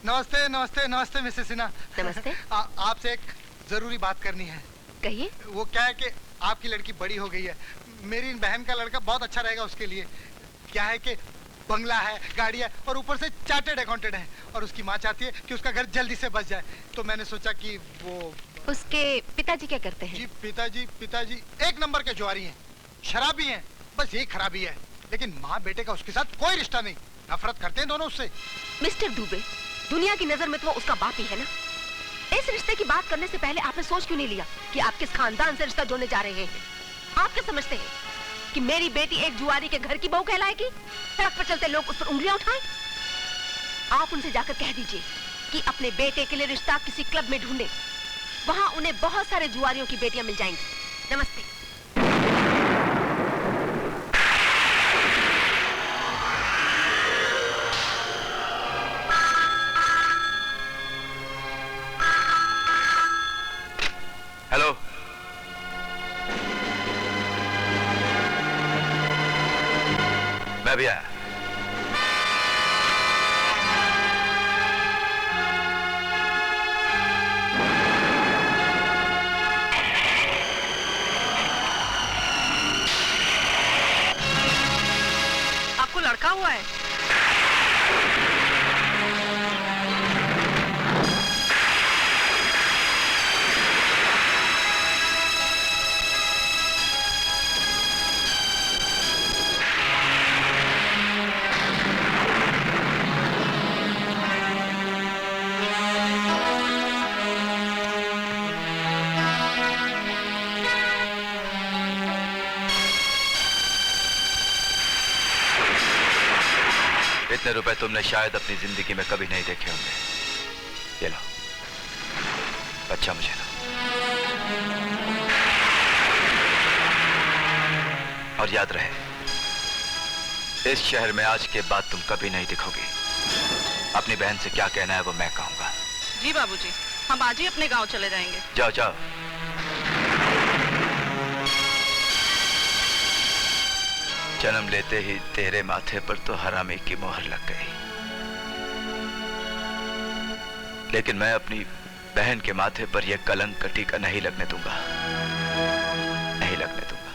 नमस्ते नमस्ते नमस्ते मिसेस सिन्हा। नमस्ते। आपसे एक जरूरी बात करनी है। कहिए। वो क्या है कि आपकी लड़की बड़ी हो गई है, मेरी बहन का लड़का बहुत अच्छा रहेगा उसके लिए। क्या है कि बंगला है, गाड़ी है और ऊपर से चार्टर्ड अकाउंटेंट है, और उसकी माँ चाहती है कि उसका घर जल्दी से बच जाए। तो मैंने सोचा कि वो उसके पिताजी क्या करते हैं? जी पिताजी एक नंबर के जुआरी हैं, शराबी हैं, बस यही खराबी है। लेकिन माँ बेटे का उसके साथ कोई रिश्ता नहीं, नफरत करते हैं दोनों उससे। मिस्टर दुबे, दुनिया की नजर में तो वो उसका बाप ही है ना। इस रिश्ते की बात करने से पहले आपने सोच क्यों नहीं लिया कि आप किस खानदान से रिश्ता जोड़ने जा रहे हैं? आप क्या समझते हैं कि मेरी बेटी एक जुआरी के घर की बहू कहलाएगी? सड़क पर चलते लोग उस पर उंगलियां उठाएं? आप उनसे जाकर कह दीजिए कि अपने बेटे के लिए रिश्ता किसी क्लब में ढूंढे, वहां उन्हें बहुत सारे जुआरियों की बेटियां मिल जाएंगी। नमस्ते। हेलो, मैं भी आया। आपको लड़का हुआ है? इतने रुपए तुमने शायद अपनी जिंदगी में कभी नहीं देखे होंगे। ये लो, बच्चा मुझे दो। और याद रहे, इस शहर में आज के बाद तुम कभी नहीं दिखोगी। अपनी बहन से क्या कहना है वो मैं कहूंगा। जी बाबूजी, हम आज ही अपने गांव चले जाएंगे। जाओ जाओ। जन्म लेते ही तेरे माथे पर तो हरामी की मोहर लग गई, लेकिन मैं अपनी बहन के माथे पर यह कलंक कटी का नहीं लगने दूंगा, नहीं लगने दूंगा।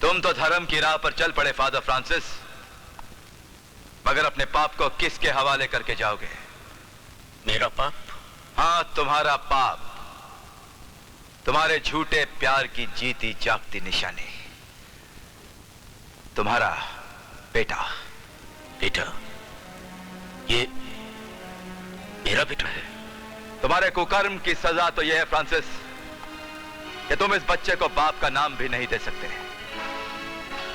तुम तो धर्म की राह पर चल पड़े फादर फ्रांसिस, मगर अपने पाप को किसके हवाले करके जाओगे? मेरा पाप? हाँ, तुम्हारा पाप, तुम्हारे झूठे प्यार की जीती जागती निशानी, तुम्हारा बेटा। बेटा? ये मेरा बेटा है? तुम्हारे कुकर्म की सजा तो यह है फ्रांसिस कि तुम इस बच्चे को बाप का नाम भी नहीं दे सकते,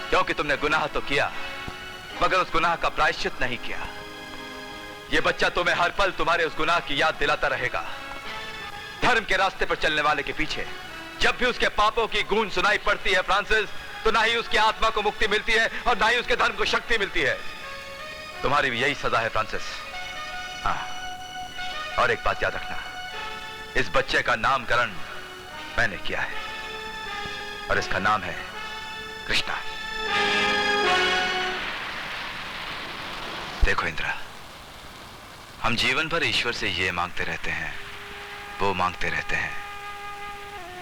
क्योंकि तुमने गुनाह तो किया मगर उस गुनाह का प्रायश्चित नहीं किया। यह बच्चा तुम्हें हर पल तुम्हारे उस गुनाह की याद दिलाता रहेगा। धर्म के रास्ते पर चलने वाले के पीछे जब भी उसके पापों की गूंज सुनाई पड़ती है फ्रांसिस, तो ना ही उसकी आत्मा को मुक्ति मिलती है और ना ही उसके धर्म को शक्ति मिलती है। तुम्हारी भी यही सजा है फ्रांसिस। हाँ, और एक बात याद रखना, इस बच्चे का नामकरण मैंने किया है और इसका नाम है कृष्णा। देखो इंद्रा, हम जीवन भर ईश्वर से ये मांगते रहते हैं, वो मांगते रहते हैं,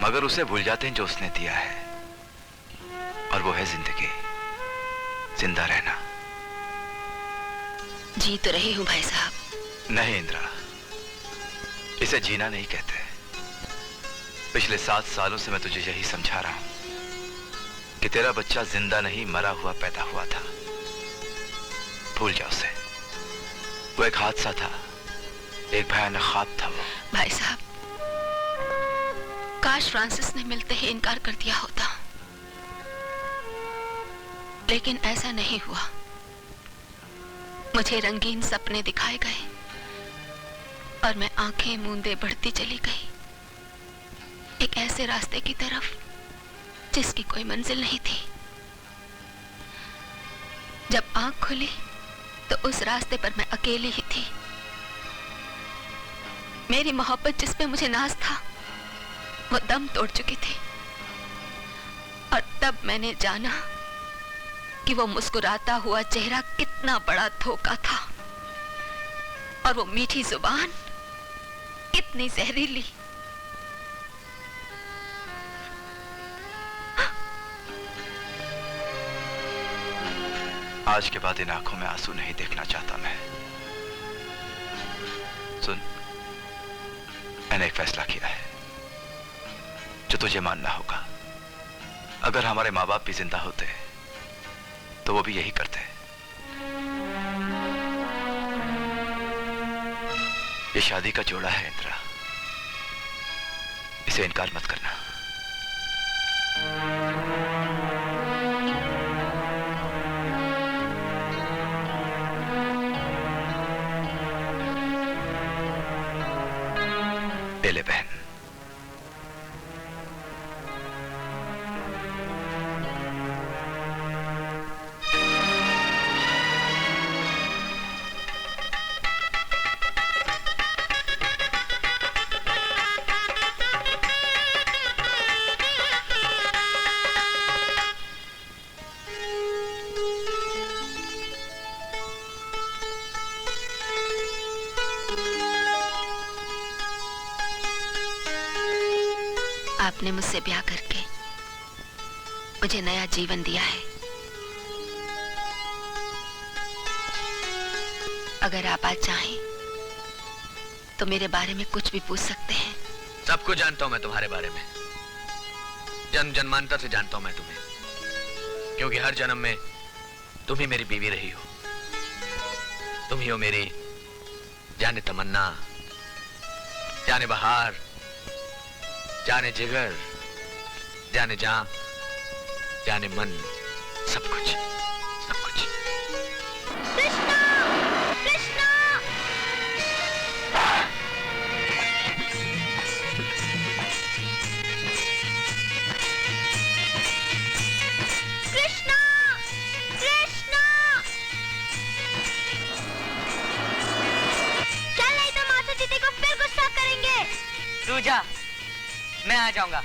मगर उसे भूल जाते हैं जो उसने दिया है, और वो है जिंदगी, जिंदा रहना। जी तो रही हूं भाई साहब। नहीं इंद्रा, इसे जीना नहीं कहते। पिछले 7 सालों से मैं तुझे यही समझा रहा हूं कि तेरा बच्चा जिंदा नहीं मरा हुआ पैदा हुआ था। भूल जा उसे, वो एक हादसा था, एक भयानक ख्वाब था वो। भाई साहब, काश फ्रांसिस ने मिलते ही इनकार कर दिया होता, लेकिन ऐसा नहीं हुआ। मुझे रंगीन सपने दिखाए गए और मैं आंखें मूंदे बढ़ती चली गई, एक ऐसे रास्ते की तरफ जिसकी कोई मंजिल नहीं थी। जब आंख खुली तो उस रास्ते पर मैं अकेली ही थी। मेरी मोहब्बत जिस पे मुझे नाज था वो दम तोड़ चुकी थी, और तब मैंने जाना कि वो मुस्कुराता हुआ चेहरा कितना बड़ा धोखा था और वो मीठी जुबान कितनी जहरीली। आज के बाद इन आंखों में आंसू नहीं देखना चाहता मैं। सुन, मैंने एक फैसला किया है जो तुझे मानना होगा। अगर हमारे माँ बाप भी जिंदा होते तो वो भी यही करते। ये शादी का जोड़ा है इंदिरा, इसे इनकार मत करना। ले बहन। आपने मुझसे ब्याह करके मुझे नया जीवन दिया है। अगर आप आज चाहें तो मेरे बारे में कुछ भी पूछ सकते हैं। सब कुछ जानता हूं मैं तुम्हारे बारे में। जन्म जन्मांतर से जानता हूं मैं तुम्हें, क्योंकि हर जन्म में तुम ही मेरी बीवी रही हो। तुम ही हो मेरी जाने तमन्ना, जाने बहार, जाने जिगर, जाने जान, जाने मन, सब कुछ, सब कुछ। कृष्णा! कृष्णा! कृष्णा! कृष्णा! चल नहीं तो माता जीते को फिर गुस्सा करेंगे। तू जा, मैं आ जाऊंगा।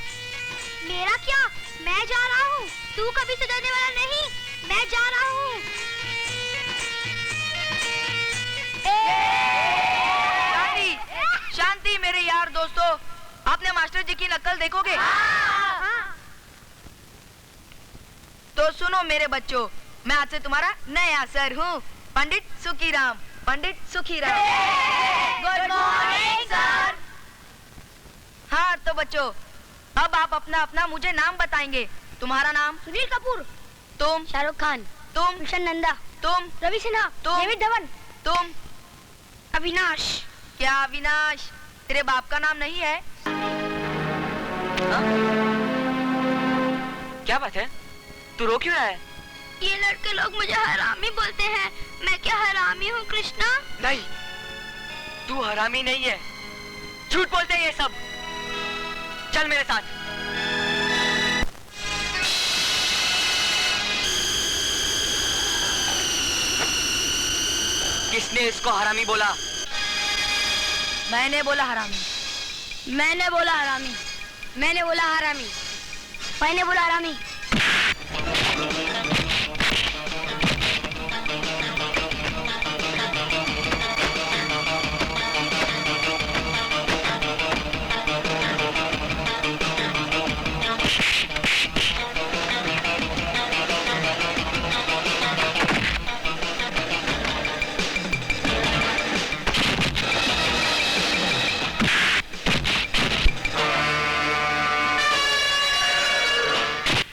मेरा क्या, मैं जा रहा हूँ। तू कभी सुधरने वाला नहीं, मैं जा रहा हूँ। शांति, शांति मेरे यार दोस्तों, आपने मास्टर जी की नकल देखोगे? तो सुनो मेरे बच्चों, मैं आज से तुम्हारा नया सर हूँ, Pandit Sukhiram. Pandit Sukhiram. Good morning sir. हाँ तो बच्चों, अब आप अपना अपना मुझे नाम बताएंगे। तुम्हारा नाम? सुनील कपूर। तुम? शाहरुख खान। तुम? मिशन नंदा। तुम? रवि सिन्हा। तुम? डेविड धवन। तुम? अविनाश। क्या अविनाश तेरे बाप का नाम नहीं है? क्या बात है, तू रो क्यों रहा है? ये लड़के लोग मुझे हरामी बोलते हैं। मैं क्या हरामी हूँ कृष्णा? नहीं, तू हरामी नहीं है, झूठ बोलते हैं ये सब। चल मेरे साथ। किसने इसको हरामी बोला? मैंने बोला हरामी। मैंने बोला हरामी। मैंने बोला हरामी। मैंने बोला हरामी।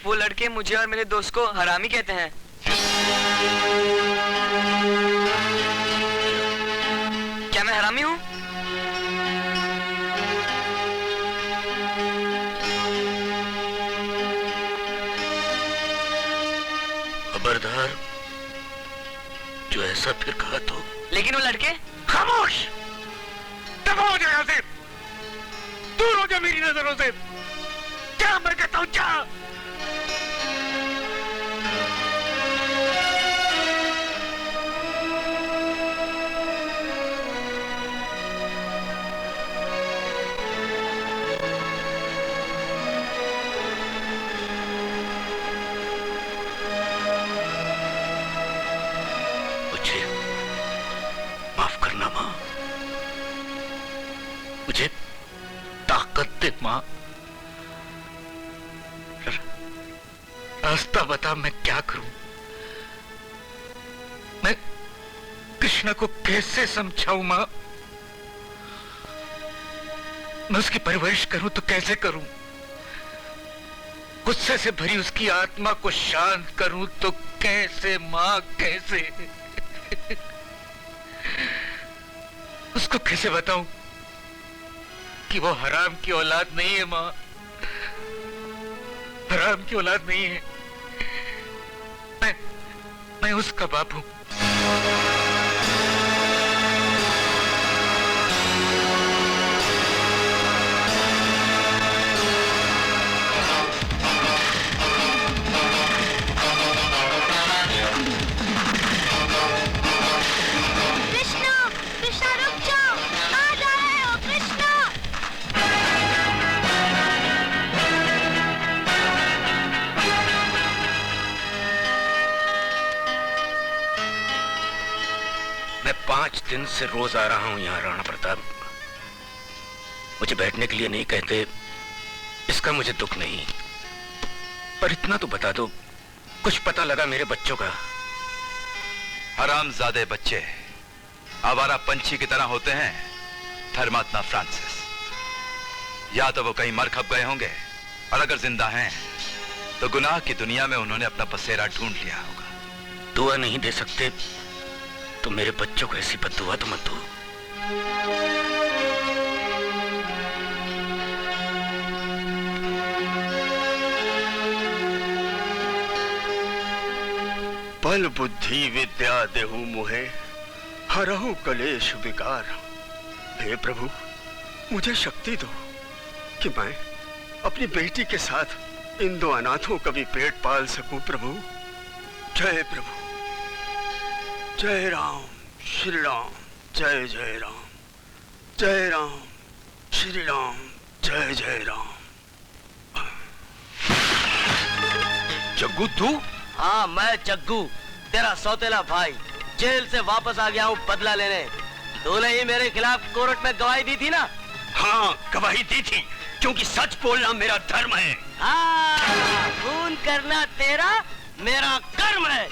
वो लड़के मुझे और मेरे दोस्त को हरामी कहते हैं। क्या मैं हरामी हूँ? खबरदार, जो ऐसा फिर कहा तो। लेकिन वो लड़के? खामोश! दफा हो जा यहाँ से! दूर हो जा मेरी नजरों से! क्या मैं कहता हूँ, जा! कमिश्नर, रास्ता बता, मैं क्या करूं? मैं कृष्णा को कैसे समझाऊं मां? मैं उसकी परवरिश करूं तो कैसे करूं? गुस्से से भरी उसकी आत्मा को शांत करूं तो कैसे मां, कैसे? उसको कैसे बताऊं कि वो हराम की औलाद नहीं है मां, हराम की औलाद नहीं है। मैं उसका बाप हूं। मैं 5 दिन से रोज आ रहा हूं यहाँ राणा प्रताप। मुझे बैठने के लिए नहीं कहते, इसका मुझे दुख नहीं, पर इतना तो बता दो, कुछ पता लगा मेरे बच्चों का? हरामजादे बच्चे आवारा पंछी की तरह होते हैं धर्मात्मा फ्रांसिस। या तो वो कहीं मर खप गए होंगे, और अगर जिंदा हैं तो गुनाह की दुनिया में उन्होंने अपना बसेरा ढूंढ लिया होगा। दुआ नहीं दे सकते तो मेरे बच्चों को ऐसी बद्दुआ तो मत दो। बल बुद्धि विद्या देहु मुहे, हरहु कलेश विकार। हे प्रभु, मुझे शक्ति दो कि मैं अपनी बेटी के साथ इन 2 अनाथों का भी पेट पाल सकूं प्रभु। जय प्रभु, जय राम श्री राम, जय जय राम, जय राम श्री राम, जय जय राम। जग्गू तू? हाँ, मैं जग्गू, तेरा सौतेला भाई। जेल से वापस आ गया हूँ बदला लेने। तूने ही मेरे खिलाफ कोर्ट में गवाही दी थी ना? हाँ, गवाही दी थी, क्योंकि सच बोलना मेरा धर्म है। हाँ, खून करना तेरा मेरा कर्म है।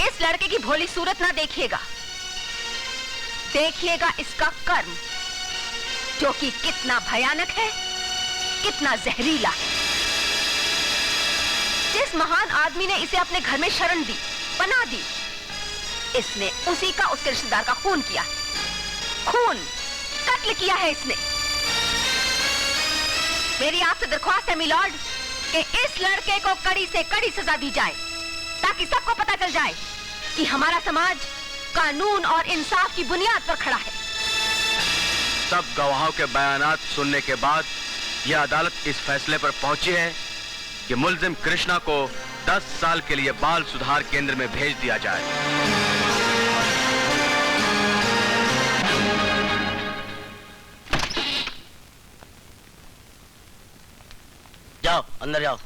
इस लड़के की भोली सूरत ना देखिएगा, देखिएगा इसका कर्म, जो कि कितना भयानक है, कितना जहरीला है। जिस महान आदमी ने इसे अपने घर में शरण दी, पनाह दी, इसने उसी का, उसके रिश्तेदार का खून किया, खून कत्ल किया है इसने। मेरी आपसे दरख्वास्त है मिलॉर्ड कि इस लड़के को कड़ी से कड़ी सजा दी जाए, ताकि सबको पता चल जाए कि हमारा समाज कानून और इंसाफ की बुनियाद पर खड़ा है। सब गवाहों के बयानात सुनने के बाद यह अदालत इस फैसले पर पहुंची है कि मुल्जिम कृष्णा को 10 साल के लिए बाल सुधार केंद्र में भेज दिया जाए। जाओ, अंदर जाओ।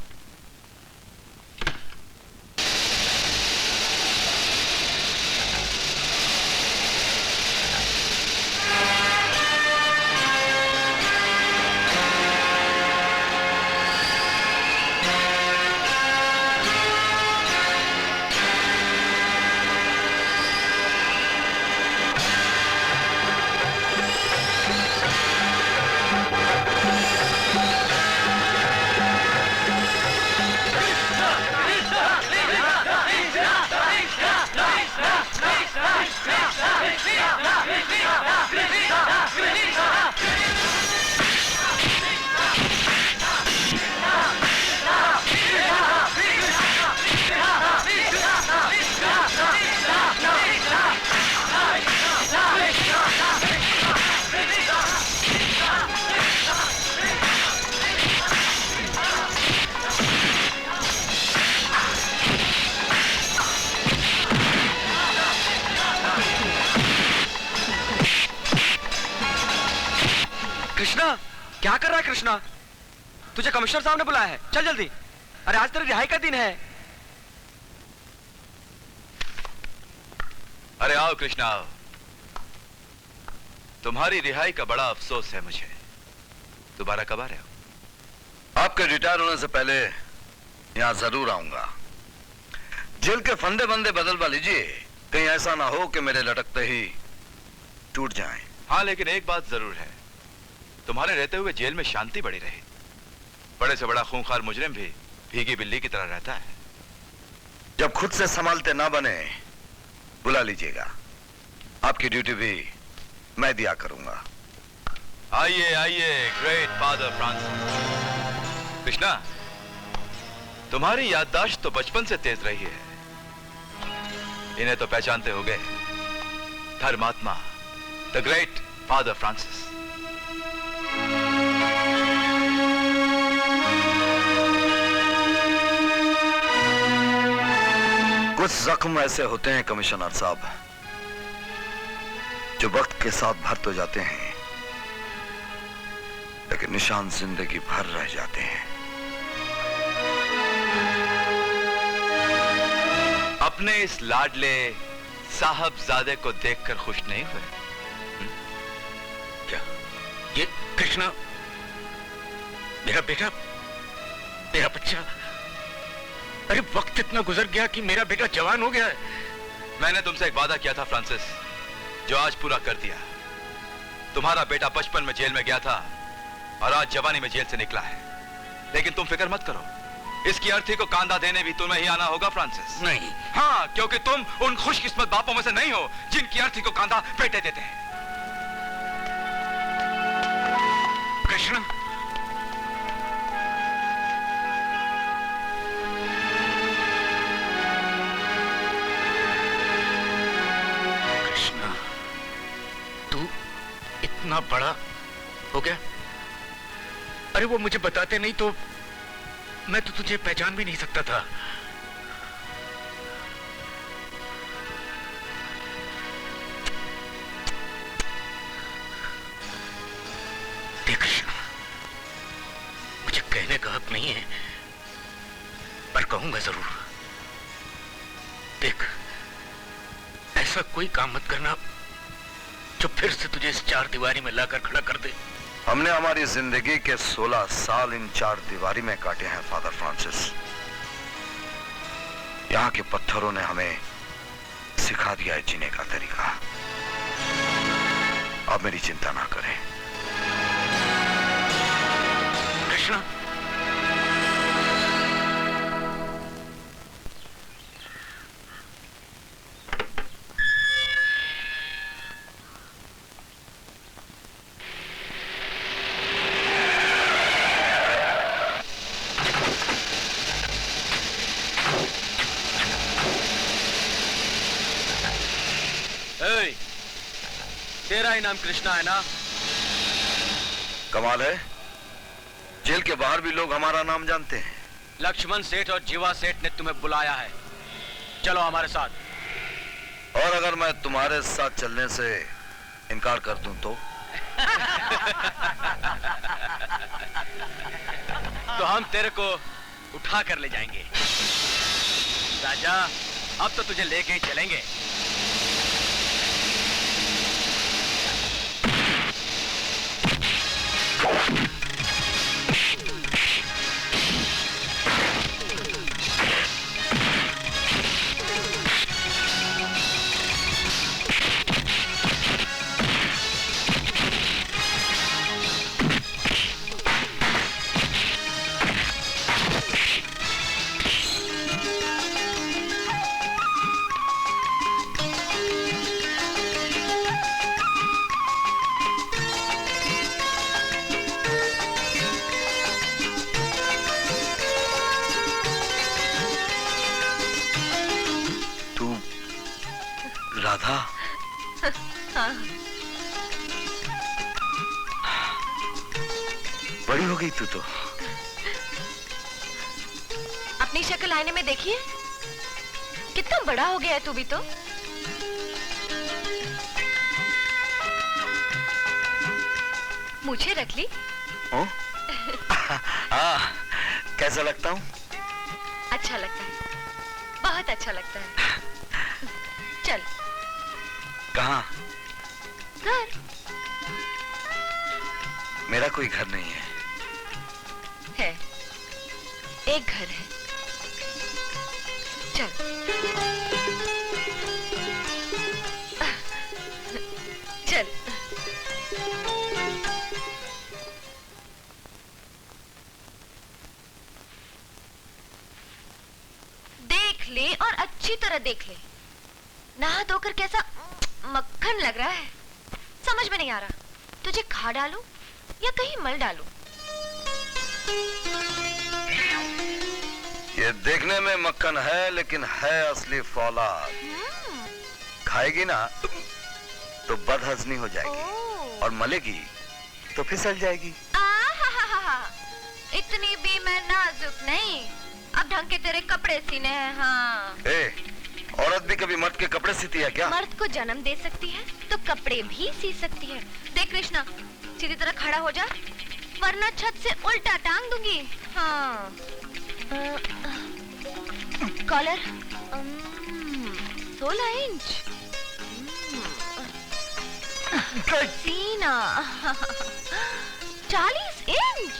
कृष्णा, क्या कर रहा है कृष्णा? तुझे कमिश्नर साहब ने बुलाया है, चल जल्दी। अरे आज तेरी रिहाई का दिन है। अरे आओ कृष्णा आओ। तुम्हारी रिहाई का बड़ा अफसोस है मुझे। दोबारा कब आ रहे हो? आपके रिटायर होने से पहले यहां जरूर आऊंगा। जेल के फंदे बंदे बदलवा लीजिए, कहीं ऐसा ना हो कि मेरे लटकते ही टूट जाएं। हाँ, लेकिन एक बात जरूर है, तुम्हारे रहते हुए जेल में शांति बड़ी रही। बड़े से बड़ा खूंखार मुजरिम भी भीगी बिल्ली की तरह रहता है। जब खुद से संभालते ना बने, बुला लीजिएगा। आपकी ड्यूटी भी मैं दिया करूंगा। आइए आइए, ग्रेट फादर फ्रांसिस। कृष्णा, तुम्हारी याददाश्त तो बचपन से तेज रही है। इन्हें तो पहचानते होगे, धर्मात्मा, द ग्रेट फादर फ्रांसिस। कुछ जख्म ऐसे होते हैं कमिश्नर साहब, जो वक्त के साथ भर तो जाते हैं, लेकिन निशान जिंदगी भर रह जाते हैं। अपने इस लाडले साहबजादे को देखकर खुश नहीं हुए? क्या ये कृष्णा मेरा बेटा, मेरा बच्चा? अरे वक्त इतना गुजर गया कि मेरा बेटा जवान हो गया है। मैंने तुमसे एक वादा किया था फ्रांसिस, जो आज पूरा कर दिया। तुम्हारा बेटा बचपन में जेल में गया था और आज जवानी में जेल से निकला है। लेकिन तुम फिक्र मत करो, इसकी अर्थी को कांधा देने भी तुम्हें ही आना होगा फ्रांसिस। नहीं। हाँ, क्योंकि तुम उन खुशकिस्मत बापों में से नहीं हो जिनकी अर्थी को कांधा बेटे देते हैं। कृष्णा, कृष्णा, तू इतना बड़ा हो गया। अरे वो मुझे बताते नहीं तो मैं तो तुझे पहचान भी नहीं सकता था। देख कृष्णा, मुझे कहने का हक नहीं है, पर कहूंगा जरूर। देख, ऐसा कोई काम मत करना जो फिर से तुझे इस चार दीवारी में लाकर खड़ा कर दे। हमने हमारी जिंदगी के 16 साल इन चार दीवारी में काटे हैं फादर फ्रांसिस। यहाँ के पत्थरों ने हमें सिखा दिया है जीने का तरीका। आप मेरी चिंता ना करें। कृष्णा, तेरा ही नाम कृष्णा है ना? कमाल है, जेल के बाहर भी लोग हमारा नाम जानते हैं। लक्ष्मण सेठ और जीवा सेठ ने तुम्हें बुलाया है, चलो हमारे साथ। और अगर मैं तुम्हारे साथ चलने से इनकार कर दूं तो? तो हम तेरे को उठा कर ले जाएंगे। राजा, अब तो तुझे लेके ही चलेंगे। राधा? हाँ। बड़ी हो गई तू तो। अपनी शक्ल आईने में देखिए, कितना बड़ा हो गया है तू भी तो। मुझे रख ली? कैसा लगता हूँ? अच्छा लगता है, बहुत अच्छा लगता है। चल। कहाँ? घर। मेरा कोई घर नहीं है। है, एक घर है। चल। चल। देख ले और अच्छी तरह देख ले। नहा धोकर कैसा मक्खन लग रहा है। समझ में नहीं आ रहा, तुझे खा डालूं या कहीं मल डालूं? ये देखने में मक्खन है, लेकिन है असली फौलाद। खाएगी ना तो बदहजमी हो जाएगी और मलेगी तो फिसल जाएगी। इतनी भी मैं नाजुक नहीं। अब ढंग के तेरे कपड़े सीने हैं। हाँ। औरत भी कभी मर्द के कपड़े सीती है क्या? मर्द को जन्म दे सकती है तो कपड़े भी सी सकती है। देख कृष्णा, सीधी तरह खड़ा हो जा, वरना छत से उल्टा टांग दूंगी। हाँ। Collar 16 inch. सीना 40 इंच।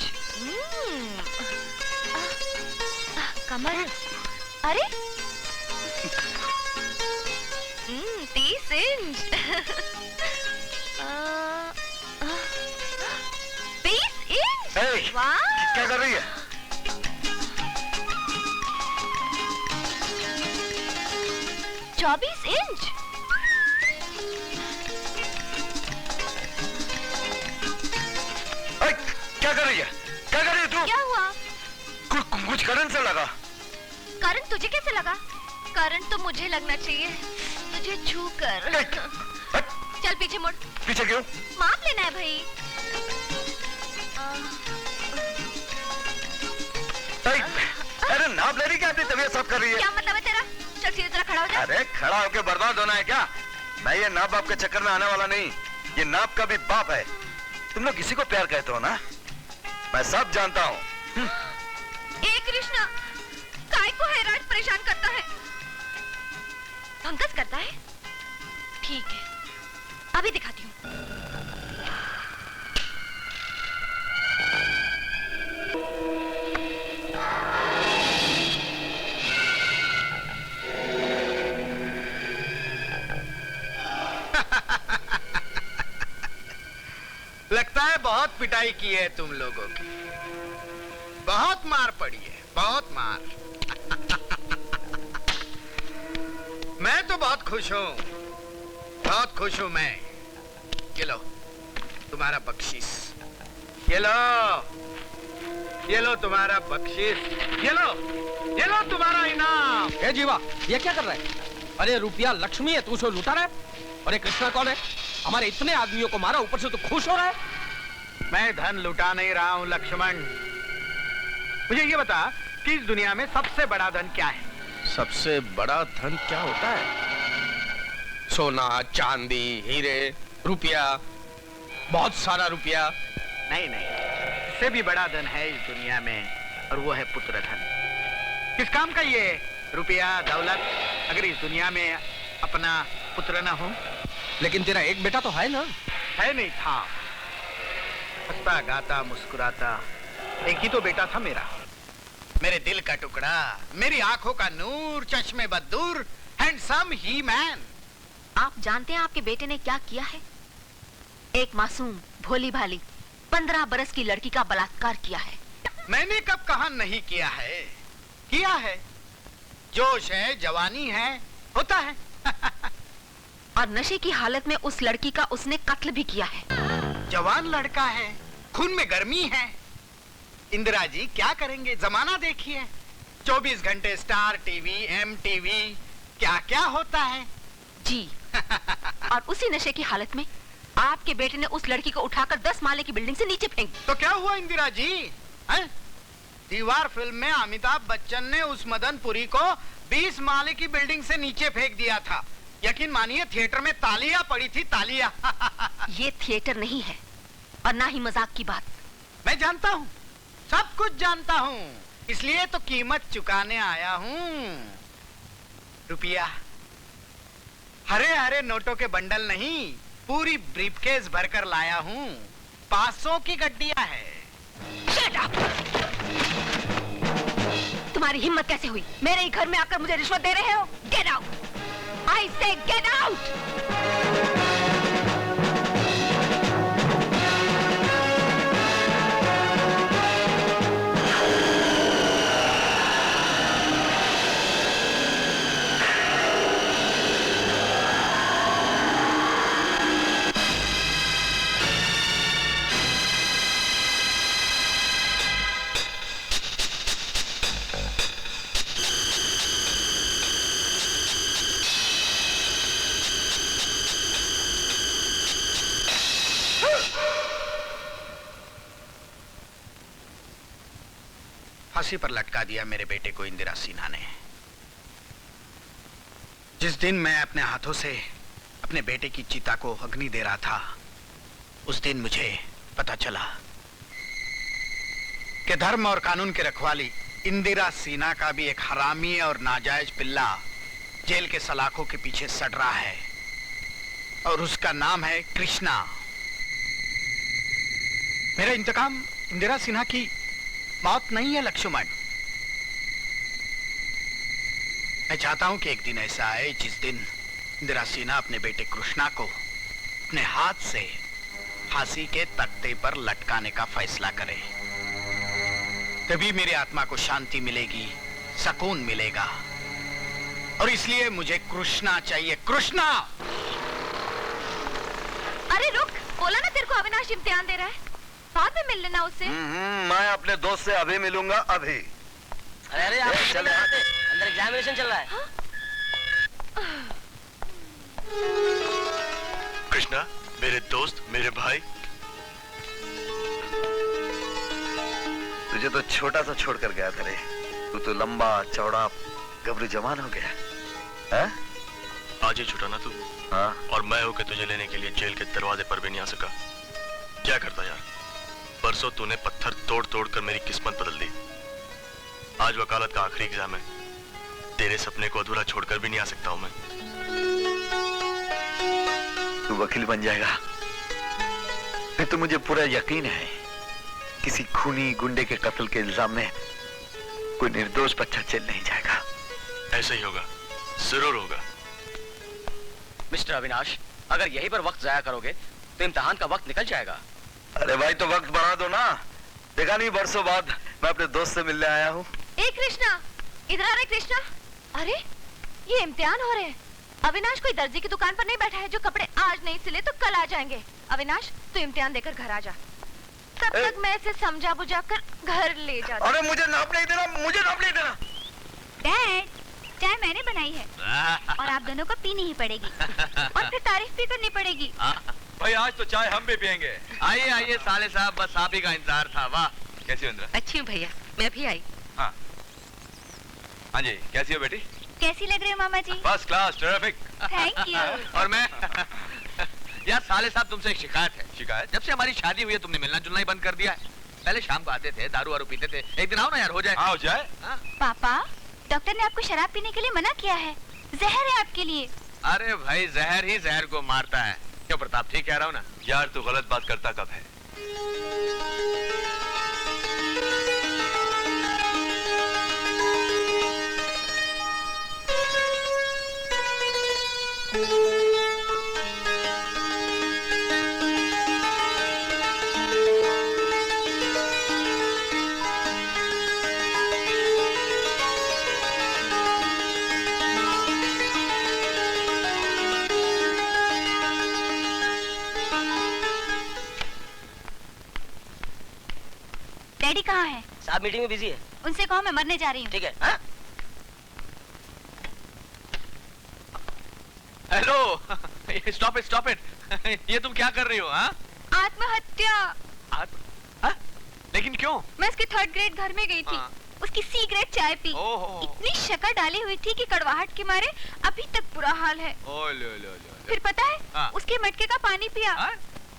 कमर, अरे 30 इंच। 20 इंच। वाह, क्या कर रही है? 24 इंच। क्या कर रही है? क्या कर रही है तू? क्या हुआ? कुछ करंट से लगा। करंट तुझे कैसे लगा? करंट तो मुझे लगना चाहिए, तुझे छू कर। चल पीछे मुड़। पीछे क्यों? माप लेना है भाई। अरे नाप ले रही क्या? अपनी तबीयत साफ कर रही है। क्या मतलब है तेरा? चल सीधी तरह खड़ा हो जा। अरे खड़ा होके बर्बाद होना है क्या? मैं ये नाप बाप के चक्कर में आने वाला नहीं। ये नाप का भी बाप है। तुम लोग किसी को प्यार कहते हो ना? मैं सब जानता हूँ। कृष्णा, काय को हैरान परेशान करता है? पंकज करता है? ठीक है, अभी दिखाती हूँ। लगता है बहुत पिटाई की है तुम लोगों की। बहुत मार पड़ी है, बहुत मार। मैं तो बहुत खुश हूँ, बहुत खुश हूँ मैं। ये लो तुम्हारा बख्शीश। ये लो तुम्हारा बख्शीश। ये लो तुम्हारा इनाम। ए जीवा, ये क्या कर रहा है? अरे रुपया लक्ष्मी है, तू उसे लुटा रहा है? अरे कृष्णा कौन है? हमारे इतने आदमियों को मारा, ऊपर से तो खुश हो रहा है। मैं धन लुटा नहीं रहा हूं लक्ष्मण। मुझे ये बता कि इस दुनिया में सबसे बड़ा धन क्या है? सबसे बड़ा धन क्या होता है? सोना, चांदी, हीरे, रुपया, बहुत सारा रुपया। नहीं, इससे भी बड़ा धन है इस दुनिया में, और वो है पुत्र धन। किस काम का ये रुपया दौलत अगर इस दुनिया में अपना पुत्र ना हो? लेकिन तेरा एक बेटा तो है ना? है नहीं था, हंसता गाता मुस्कुराता एक ही तो बेटा था मेरा। मेरे दिल का टुकड़ा, मेरी आंखों का नूर, चश्मे बदूर, हैंडसम ही मैन। आप जानते हैं आपके बेटे ने क्या किया है? एक मासूम भोली भाली 15 बरस की लड़की का बलात्कार किया है। मैंने कब कहा नहीं किया है? किया है। जोश है, जवानी है, होता है। और नशे की हालत में उस लड़की का उसने कत्ल भी किया है। जवान लड़का है, खून में गर्मी है। इंदिरा जी क्या करेंगे, जमाना देखिए। 24 घंटे स्टार टीवी, MTV, क्या क्या होता है जी। और उसी नशे की हालत में आपके बेटे ने उस लड़की को उठाकर 10 माले की बिल्डिंग से नीचे फेंक। तो क्या हुआ इंदिरा जी? है? दीवार फिल्म में अमिताभ बच्चन ने उस मदनपुरी को 20 माले की बिल्डिंग से नीचे फेंक दिया था। यकीन मानिए थिएटर में तालियां पड़ी थी, तालियां। ये थिएटर नहीं है और ना ही मजाक की बात। मैं जानता हूँ, सब कुछ जानता हूँ, इसलिए तो कीमत चुकाने आया हूँ। रुपया, हरे हरे नोटों के बंडल नहीं, पूरी ब्रीफकेस भरकर लाया हूँ। पासों की गड्डियां है। Shut up! तुम्हारी हिम्मत कैसे हुई मेरे ही घर में आकर मुझे रिश्वत दे रहे हो? Get out! I say get out! फांसी पर लटका दिया मेरे बेटे को इंदिरा सिन्हा ने। जिस दिन मैं अपने हाथों से अपने बेटे की चिता को अग्नि दे रहा था, उस दिन मुझे पता चला कि धर्म और कानून की रखवाली इंदिरा सिन्हा का भी एक हरामी और नाजायज पिल्ला जेल के सलाखों के पीछे सड़ रहा है, और उसका नाम है कृष्णा। मेरा इंतकाम इंदिरा सिन्हा की मौत नहीं है लक्ष्मण। मैं चाहता हूं कि एक दिन ऐसा आए जिस दिन इंदिरा सिन्हा अपने बेटे कृष्णा को अपने हाथ से फांसी के तख्ते पर लटकाने का फैसला करे। तभी मेरी आत्मा को शांति मिलेगी, सुकून मिलेगा। और इसलिए मुझे कृष्णा चाहिए, कृष्णा। अरे रुक, बोला ना तेरे को अविनाश इम्तिहान दे रहा है, बाद में मिल लेना उससे। मैं अपने दोस्त से अभी मिलूंगा, अभी। अरे आप चले आते, अंदर एग्जामिनेशन चल रहा है। कृष्णा, मेरे दोस्त, मेरे भाई। तुझे तो छोटा सा छोड़कर गया था रे। तू तो लंबा चौड़ा गबरू जवान हो गया है? आज ही छूटा ना तू। हाँ। और मैं हूं कि तुझे लेने के लिए जेल के दरवाजे पर भी नहीं आ सका। क्या करता यार, परसों तूने पत्थर तोड़ तोड़ कर मेरी किस्मत बदल दी। आज वकालत का आखिरी एग्जाम है, तेरे सपने को अधूरा छोड़कर भी नहीं आ सकता हूं मैं। तू वकील बन जाएगा, फिर तो मुझे पूरा यकीन है किसी खूनी गुंडे के कत्ल के इल्जाम में कोई निर्दोष बच्चा जेल नहीं जाएगा। ऐसा ही होगा, जरूर होगा। मिस्टर अविनाश, अगर यहीं पर वक्त जाया करोगे तो इम्तिहान का वक्त निकल जाएगा। अरे भाई, तो वक्त बढ़ा दो ना। देखा नहीं, बरसों बाद मैं अपने दोस्त से मिलने आया हूँ। ए कृष्णा, इधर आ रहे कृष्णा। अरे ये इम्तिहान हो रहे हैं। अविनाश कोई दर्जी की दुकान पर नहीं बैठा है जो कपड़े आज नहीं सिले तो कल आ जाएंगे। अविनाश, तू इम्तिहान देकर घर आ जा, तब तक मैं इसे समझा बुझा कर घर ले जाता। अरे मुझे नाप नहीं देना, मुझे नाप नहीं देना। डैड, चाय मैंने बनाई है और आप दोनों को पीनी ही पड़ेगी और फिर तारीफ भी करनी पड़ेगी। भाई आज तो चाय हम भी पियेंगे। आइए आइए साले साहब, बस आप ही का इंतजार था। वाह, कैसी हो इंदिरा? अच्छी हूँ भैया, मैं भी आई। हाँ हाँ जी, कैसी हो बेटी? कैसी लग रही हो मामा जी? First class, terrific. Thank you. और मैं यार साले साहब, तुमसे एक शिकायत है। शिकायत? जब से हमारी शादी हुई है तुमने मिलना जुलना ही बंद कर दिया है। पहले शाम को आते थे, दारू वारू पीते थे। एक दिन आओ ना यार, हो जाए। हाँ हो जाए। पापा, डॉक्टर ने आपको शराब पीने के लिए मना किया है, जहर है आपके लिए। अरे भाई, जहर ही जहर को मारता है। क्यों प्रताप, ठीक कह रहा हूँ ना? यार तू गलत बात करता कब है? डैडी कहाँ है? साहब मीटिंग में बिजी है। उनसे कहो मैं मरने जा रही हूँ। ठीक है। Hello, stop it, stop it. ये तुम क्या कर रही हो? हाँ, आत्महत्या। लेकिन क्यों? मैं उसके 3rd ग्रेड घर में गई थी, उसकी C ग्रेड चाय पी, इतनी शक्कर डाली हुई थी कि कड़वाहट के मारे अभी तक बुरा हाल है। ओ लो लो लो। फिर पता है, उसके मटके का पानी पिया,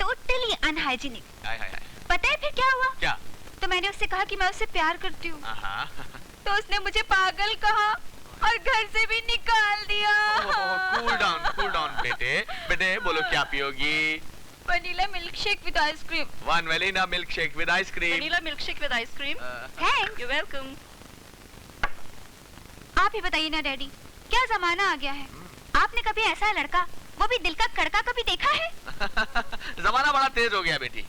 टोटली अनहाइजीनिक। पता है फिर क्या हुआ? क्या? तो मैंने उससे कहा कि मैं उससे प्यार करती हूँ, तो उसने मुझे पागल कहा और घर से भी निकाल दिया। कूल डाउन बेटे। बेटे बोलो क्या पियोगी? Vanilla milk shake with ice cream. One वेलिना milk shake with ice cream. Vanilla milk shake with ice cream. Thanks. You welcome. आप ही बताइए ना डैडी, क्या जमाना आ गया है। आपने कभी ऐसा लड़का, वो भी दिल का कड़का, कभी देखा है? जमाना बड़ा तेज हो गया बेटी।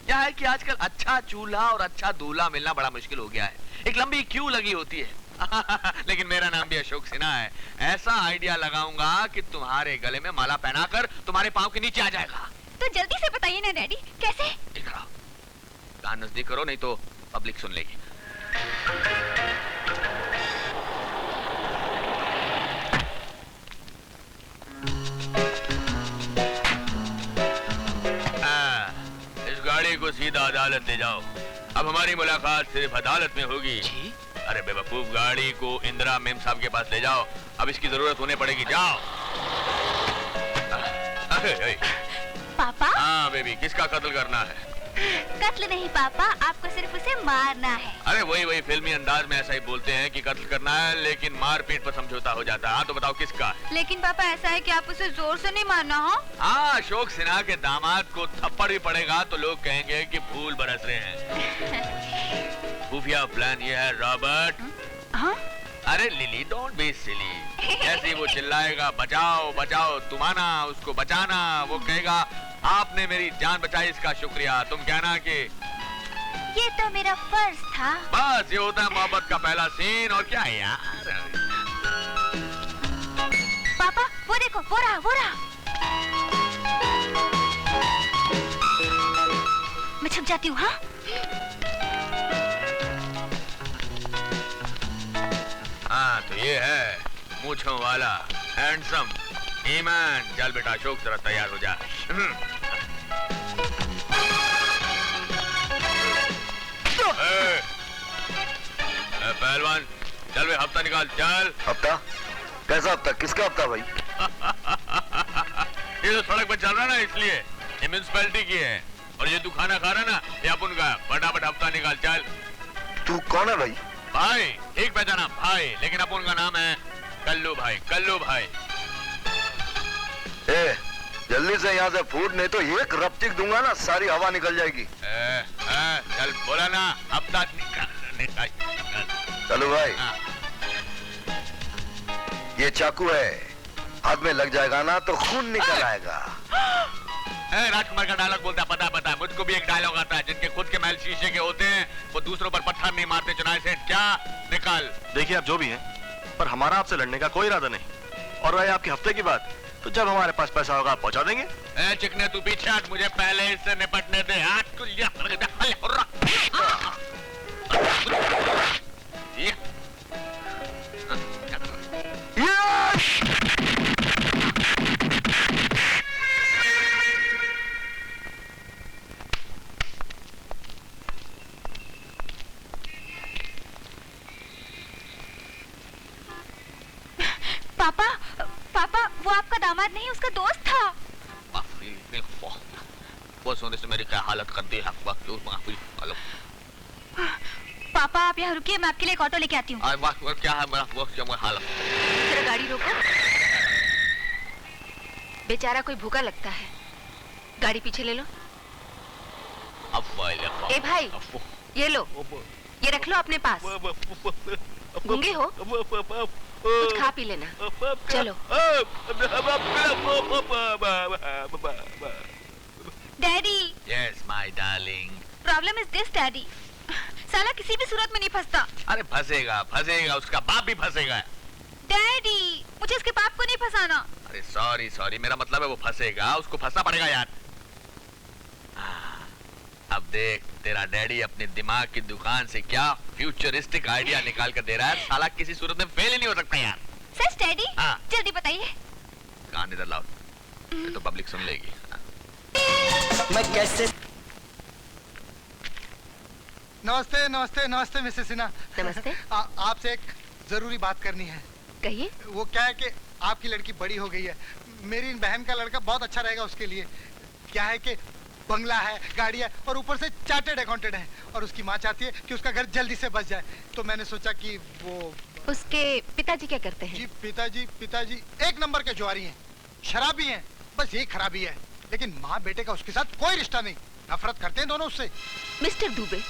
क्या है कि आजकल अच्छा चूल्हा और अच्छा दूल्हा मिलना बड़ा मुश्किल हो गया है। एक लंबी क्यू लगी होती है। लेकिन मेरा नाम भी अशोक सिन्हा है। ऐसा आइडिया लगाऊंगा कि तुम्हारे गले में माला पहनाकर तुम्हारे पाँव के नीचे आ जाएगा। तो जल्दी से बताइए ना डैडी, कैसे? कान नजदीक करो, नहीं तो पब्लिक सुन लेगी। इस गाड़ी को सीधा अदालत ले जाओ। अब हमारी मुलाकात सिर्फ अदालत में होगी। अरे बेवकूफ, गाड़ी को इंदिरा मेम साहब के पास ले जाओ। अब इसकी जरूरत होने पड़ेगी। जाओ। पापा? हाँ बेबी, किसका कत्ल करना है? कत्ल नहीं पापा, आपको सिर्फ उसे मारना है। अरे वही फिल्मी अंदाज में ऐसा ही बोलते हैं कि कत्ल करना है, लेकिन मारपीट पर समझौता हो जाता है। हाँ तो बताओ किसका? लेकिन पापा ऐसा है कि आप उसे जोर से नहीं मारना। हो हाँ, अशोक सिन्हा के दामाद को थप्पड़ भी पड़ेगा तो लोग कहेंगे कि फूल बरस रहे हैं। खुफिया प्लान ये है रॉबर्ट। हाँ? अरे लिली, डोंट बी सिली। जैसे ही वो चिल्लाएगा बचाओ बचाओ, तुम आना उसको बचाना। वो कहेगा आपने मेरी जान बचाई, इसका शुक्रिया। तुम कहना कि ये तो मेरा फर्ज था। बस ये होता है मोहब्बत का पहला सीन। और क्या है यार? पापा वो देखो, वो रहा। मैं छुप जाती हूँ। हाँ हाँ तो ये है मूंछों वाला हैंडसम ईमान। चल बेटा अशोक, जरा तैयार हो जा। पहलवान चल बे, हफ्ता निकाल। चल। हफ्ता? कैसा हफ्ता? किसका हफ्ता भाई? ये तो सड़क पर चल रहा ना, इसलिए। ये म्युनिसिपैलिटी की है। और ये तू खाना खा रहा ना, ये अपन का। फटाफट हफ्ता निकाल। चल। तू कौन है भाई? भाई, एक पहचाना भाई, लेकिन अपन का नाम है कल्लू भाई। कल्लू भाई। ए, जल्दी से यहाँ से फूट, नहीं तो एक रपचिक दूंगा ना, सारी हवा निकल जाएगी। चल बोला ना, हफ्ता निकाल। चलो भाई। ये चाकू है, हाथ में लग जाएगा ना तो खून निकल आएगा। राजकुमार का डायलॉग बोलता है, पता है। मुझको भी एक डायलॉग आता है, जिनके खुद के महल शीशे के होते हैं वो दूसरों पर पत्थर नहीं मारते। चुनाव से क्या निकाल। देखिए आप जो भी हैं, पर हमारा आपसे लड़ने का कोई इरादा नहीं। और रही आपके हफ्ते की बात, तो जब हमारे पास पैसा होगा आप पहुंचा देंगे। चिकने तू पीछे हट, मुझे पहले इससे निपटने दे। पापा वो आपका दामाद नहीं, उसका दोस्त था। वो सोने से मेरी क्या हालत कर दी है। पापा आप यहाँ रुकिए, मैं आपके लिए एक ऑटो लेके आती हूँ। क्या है मेरा हालत? जरा गाड़ी रोको। बेचारा कोई भूखा लगता है। गाड़ी पीछे ले लो। ए भाई, ये लो, ये रख लो अपने पास। गूंगे हो? कुछ खा पी लेना। चलो। Daddy. Yes, my darling. Problem is this daddy, साला किसी भी सूरत में नहीं फंसता। अरे फंसेगा, उसका बाप भी फंसेगा। डैडी मुझे इसके बाप को नहीं फंसाना। अरे सॉरी, मेरा मतलब है वो फंसेगा, उसको फंसना पड़ेगा यार। अब देख, तेरा डैडी अपने दिमाग की दुकान से क्या फ्यूचरिस्टिक आइडिया निकाल कर दे रहा है। साला किसी सूरत में फेल ही नहीं हो सकता यार। सच डैडी? हाँ। जल्दी बताइए। कान इधर लाओ, ये तो पब्लिक सुन लेगी। मैं कैसे? नमस्ते मिसेस सिन्हा। नमस्ते। आपसे एक जरूरी बात करनी है। कहिए। वो क्या है कि आपकी लड़की बड़ी हो गई है, मेरी बहन का लड़का बहुत अच्छा रहेगा उसके लिए। क्या है कि बंगला है, गाड़ी है और ऊपर से चार्टर्ड अकाउंटेंट है, और उसकी माँ चाहती है कि उसका घर जल्दी से बच जाए। तो मैंने सोचा कि वो। उसके पिताजी क्या करते हैं? जी पिताजी एक नंबर के जुआरी हैं, शराबी हैं, बस यही खराबी है। लेकिन माँ बेटे का उसके साथ कोई रिश्ता नहीं, नफरत करते हैं दोनों उससे। मिस्टर दुबे,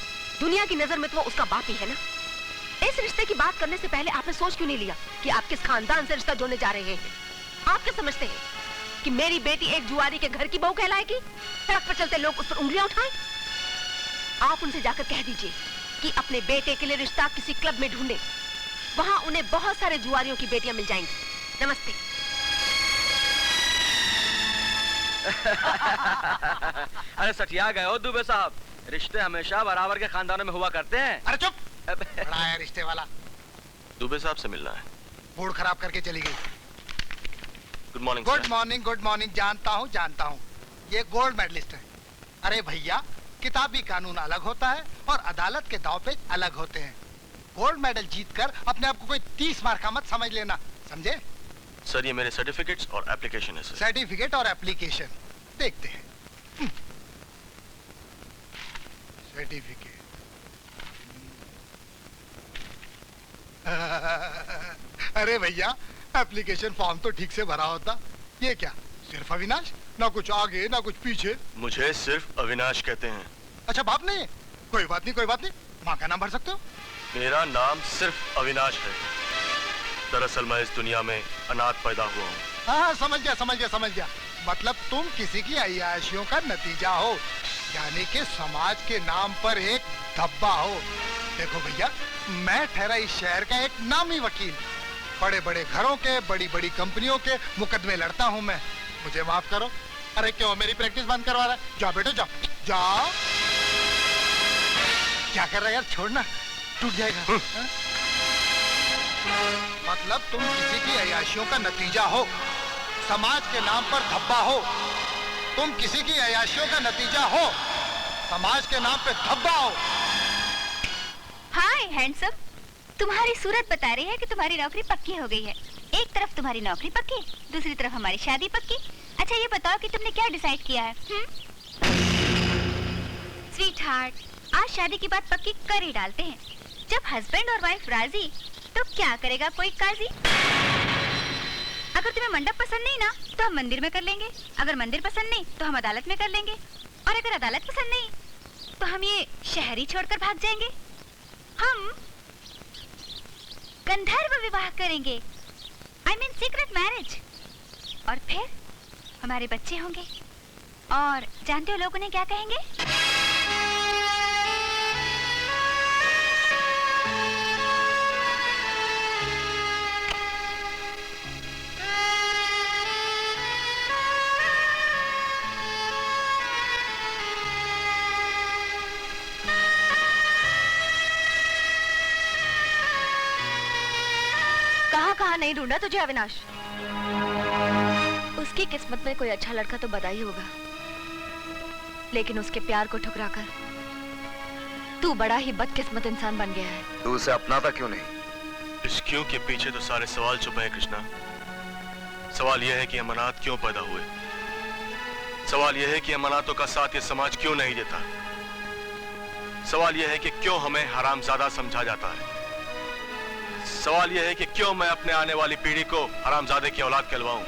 दुनिया की नजर में तो वो उसका बाप ही है ना। इस रिश्ते की बात करने से पहले आपने सोच क्यों नहीं लिया कि आप किस खानदान से रिश्ता जोड़ने जा रहे हैं? आप क्या समझते हैं कि मेरी बेटी एक जुआरी के घर की बहू कहलाएगी? सड़क पर चलते लोग उस पर उंगलियां उठाएं? आप उनसे जाकर कह दीजिए कि अपने बेटे के लिए रिश्ता किसी क्लब में ढूंढे, वहां उन्हें बहुत सारे जुआरियों की बेटियां मिल जाएंगी। नमस्ते। अरे सटिया गए हो दुबे साहब, रिश्ते हमेशा बराबर के खानदानों में हुआ करते हैं। अरे चुप, बड़ा है रिश्ते वाला। दुबे साहब से मिलना है। मूड खराब करके चली गई। Good morning. Good morning, good morning. जानता हूँ, ये गोल्ड मेडलिस्ट है। अरे भैया, किताबी कानून अलग होता है और अदालत के दांव पे अलग होते हैं। गोल्ड मेडल जीतकर अपने आप को कोई 30 मार का मत समझ लेना, समझे? सर ये मेरे सर्टिफिकेट्स और एप्लीकेशन है सर। सर्टिफिकेट और एप्लीकेशन देखते हैं। सर्टिफिकेट। अरे भैया, एप्लीकेशन फॉर्म तो ठीक से भरा होता। ये क्या, सिर्फ अविनाश? ना कुछ आगे ना कुछ पीछे। मुझे सिर्फ अविनाश कहते हैं। अच्छा, बाप नहीं है? कोई बात नहीं, कोई बात नहीं। माँ का नाम भर सकते हो? मेरा नाम सिर्फ अविनाश है। दरअसल मैं इस दुनिया में अनाथ पैदा हुआ हूँ। हाँ, समझ गया। मतलब तुम किसी की अय्याशियों का नतीजा हो, यानी कि समाज के नाम पर एक धब्बा हो। देखो भैया, मैं ठहरा इस शहर का एक नामी वकील। बड़े बड़े घरों के, बड़ी बड़ी कंपनियों के मुकदमे लड़ता हूँ मैं। मुझे माफ करो। अरे क्यों मेरी प्रैक्टिस बंद करवा रहा है? जाओ बेटे, जाओ। क्या कर रहा है यार, छोड़ना, टूट जाएगा। मतलब तुम किसी की अय्याशियों का नतीजा हो, समाज के नाम पर धब्बा हो। तुम किसी की अय्याशियों का नतीजा हो, समाज के नाम पे धब्बा हो। हाय हैंडसम, तुम्हारी सूरत बता रही है कि तुम्हारी नौकरी पक्की हो गई है। एक तरफ तुम्हारी नौकरी पक्की, दूसरी तरफ हमारी शादी पक्की। अच्छा ये बताओ कि तुमने क्या डिसाइड किया है? स्वीट हार्ट, आज शादी की बात पक्की कर ही डालते हैं। जब हस्बैंड और वाइफ राजी तो क्या करेगा कोई काजी। अगर तुम्हें मंडप पसंद नहीं ना तो हम मंदिर में कर लेंगे, अगर मंदिर पसंद नहीं तो हम अदालत में कर लेंगे, और अगर अदालत पसंद नहीं तो हम ये शहर ही छोड़कर भाग जाएंगे। हम गंधर्व विवाह करेंगे, I mean सीक्रेट मैरिज, और फिर हमारे बच्चे होंगे। और जानते हो लोग उन्हें क्या कहेंगे? कहाँ नहीं ढूंढा तुझे अविनाश? उसकी किस्मत में कोई अच्छा लड़का तो बधाई होगा, लेकिन उसके प्यार को ठुकराकर तू बड़ा ही बदकिस्मत इंसान बन गया है। तू उसे अपनाता क्यों नहीं? इस क्यों के पीछे तो सारे सवाल छुपे हैं कृष्णा। सवाल यह है कि हम अनाथ क्यों पैदा हुए। सवाल यह है कि हम अनाथों का साथ ये समाज क्यों नहीं देता। सवाल यह है कि क्यों हमें हरामजादा समझा जाता है। सवाल यह है कि क्यों मैं अपने आने वाली पीढ़ी को हरामजादे की औलाद कहलवाऊं।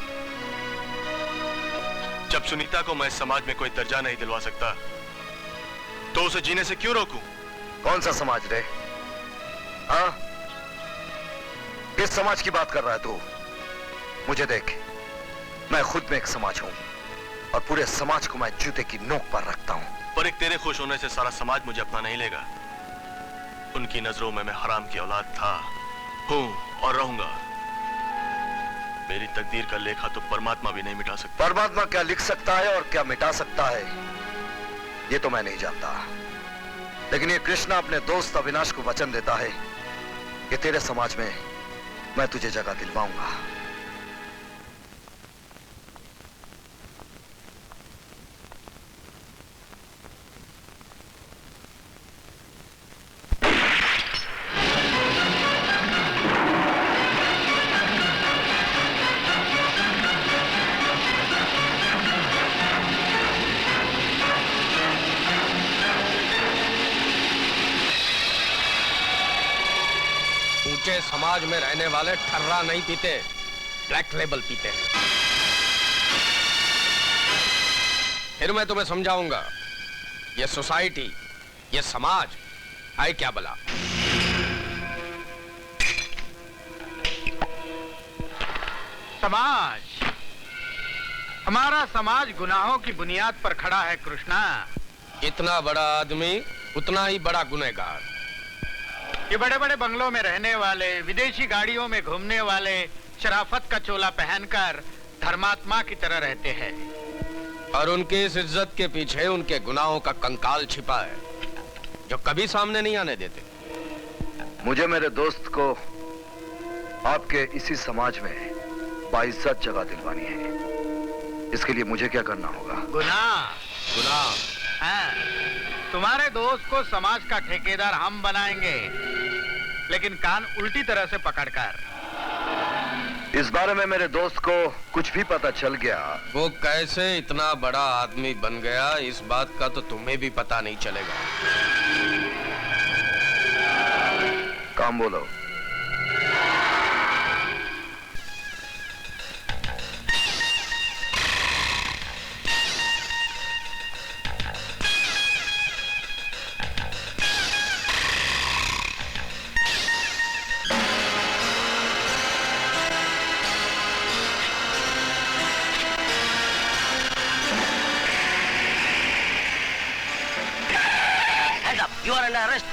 जब सुनीता को मैं इस समाज में कोई दर्जा नहीं दिलवा सकता तो उसे जीने से क्यों रोकूं? कौन सा समाज रे? हाँ, किस समाज की बात कर रहा है तू? मुझे देख, मैं खुद में एक समाज हूं और पूरे समाज को मैं जूते की नोक पर रखता हूं। पर एक तेरे खुश होने से सारा समाज मुझे अपना नहीं लेगा। उनकी नजरों में मैं हराम की औलाद था, हूं और रहूंगा। मेरी तकदीर का लेखा तो परमात्मा भी नहीं मिटा सकता। परमात्मा क्या लिख सकता है और क्या मिटा सकता है ये तो मैं नहीं जानता, लेकिन ये कृष्णा अपने दोस्त अविनाश को वचन देता है कि तेरे समाज में मैं तुझे जगह दिलवाऊंगा। समाज में रहने वाले ठर्रा नहीं पीते, ब्लैक लेबल पीते हैं। फिर मैं तुम्हें समझाऊंगा। ये सोसाइटी, ये समाज है क्या भला? समाज, हमारा समाज गुनाहों की बुनियाद पर खड़ा है कृष्णा। इतना बड़ा आदमी उतना ही बड़ा गुनहगार। ये बड़े बड़े बंगलों में रहने वाले, विदेशी गाड़ियों में घूमने वाले शराफत का चोला पहनकर धर्मात्मा की तरह रहते हैं, और उनकी इस इज्जत के पीछे उनके गुनाहों का कंकाल छिपा है जो कभी सामने नहीं आने देते। मुझे मेरे दोस्त को आपके इसी समाज में बाइज्जत जगह दिलवानी है। इसके लिए मुझे क्या करना होगा? गुनाह। हाँ, तुम्हारे दोस्त को समाज का ठेकेदार हम बनाएंगे, लेकिन कान उल्टी तरह से पकड़कर। इस बारे में मेरे दोस्त को कुछ भी पता चल गया, वो कैसे इतना बड़ा आदमी बन गया इस बात का तो तुम्हें भी पता नहीं चलेगा। काम बोलो। You are under arrest.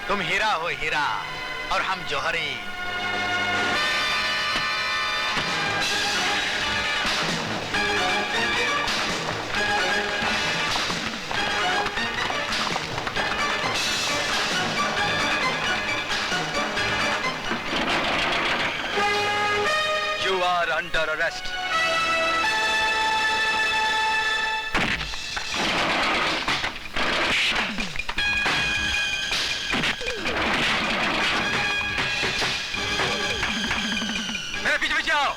तुम हीरा हो हीरा और हम जौहरी। You are under arrest. मेरे पीछे पीछे आओ।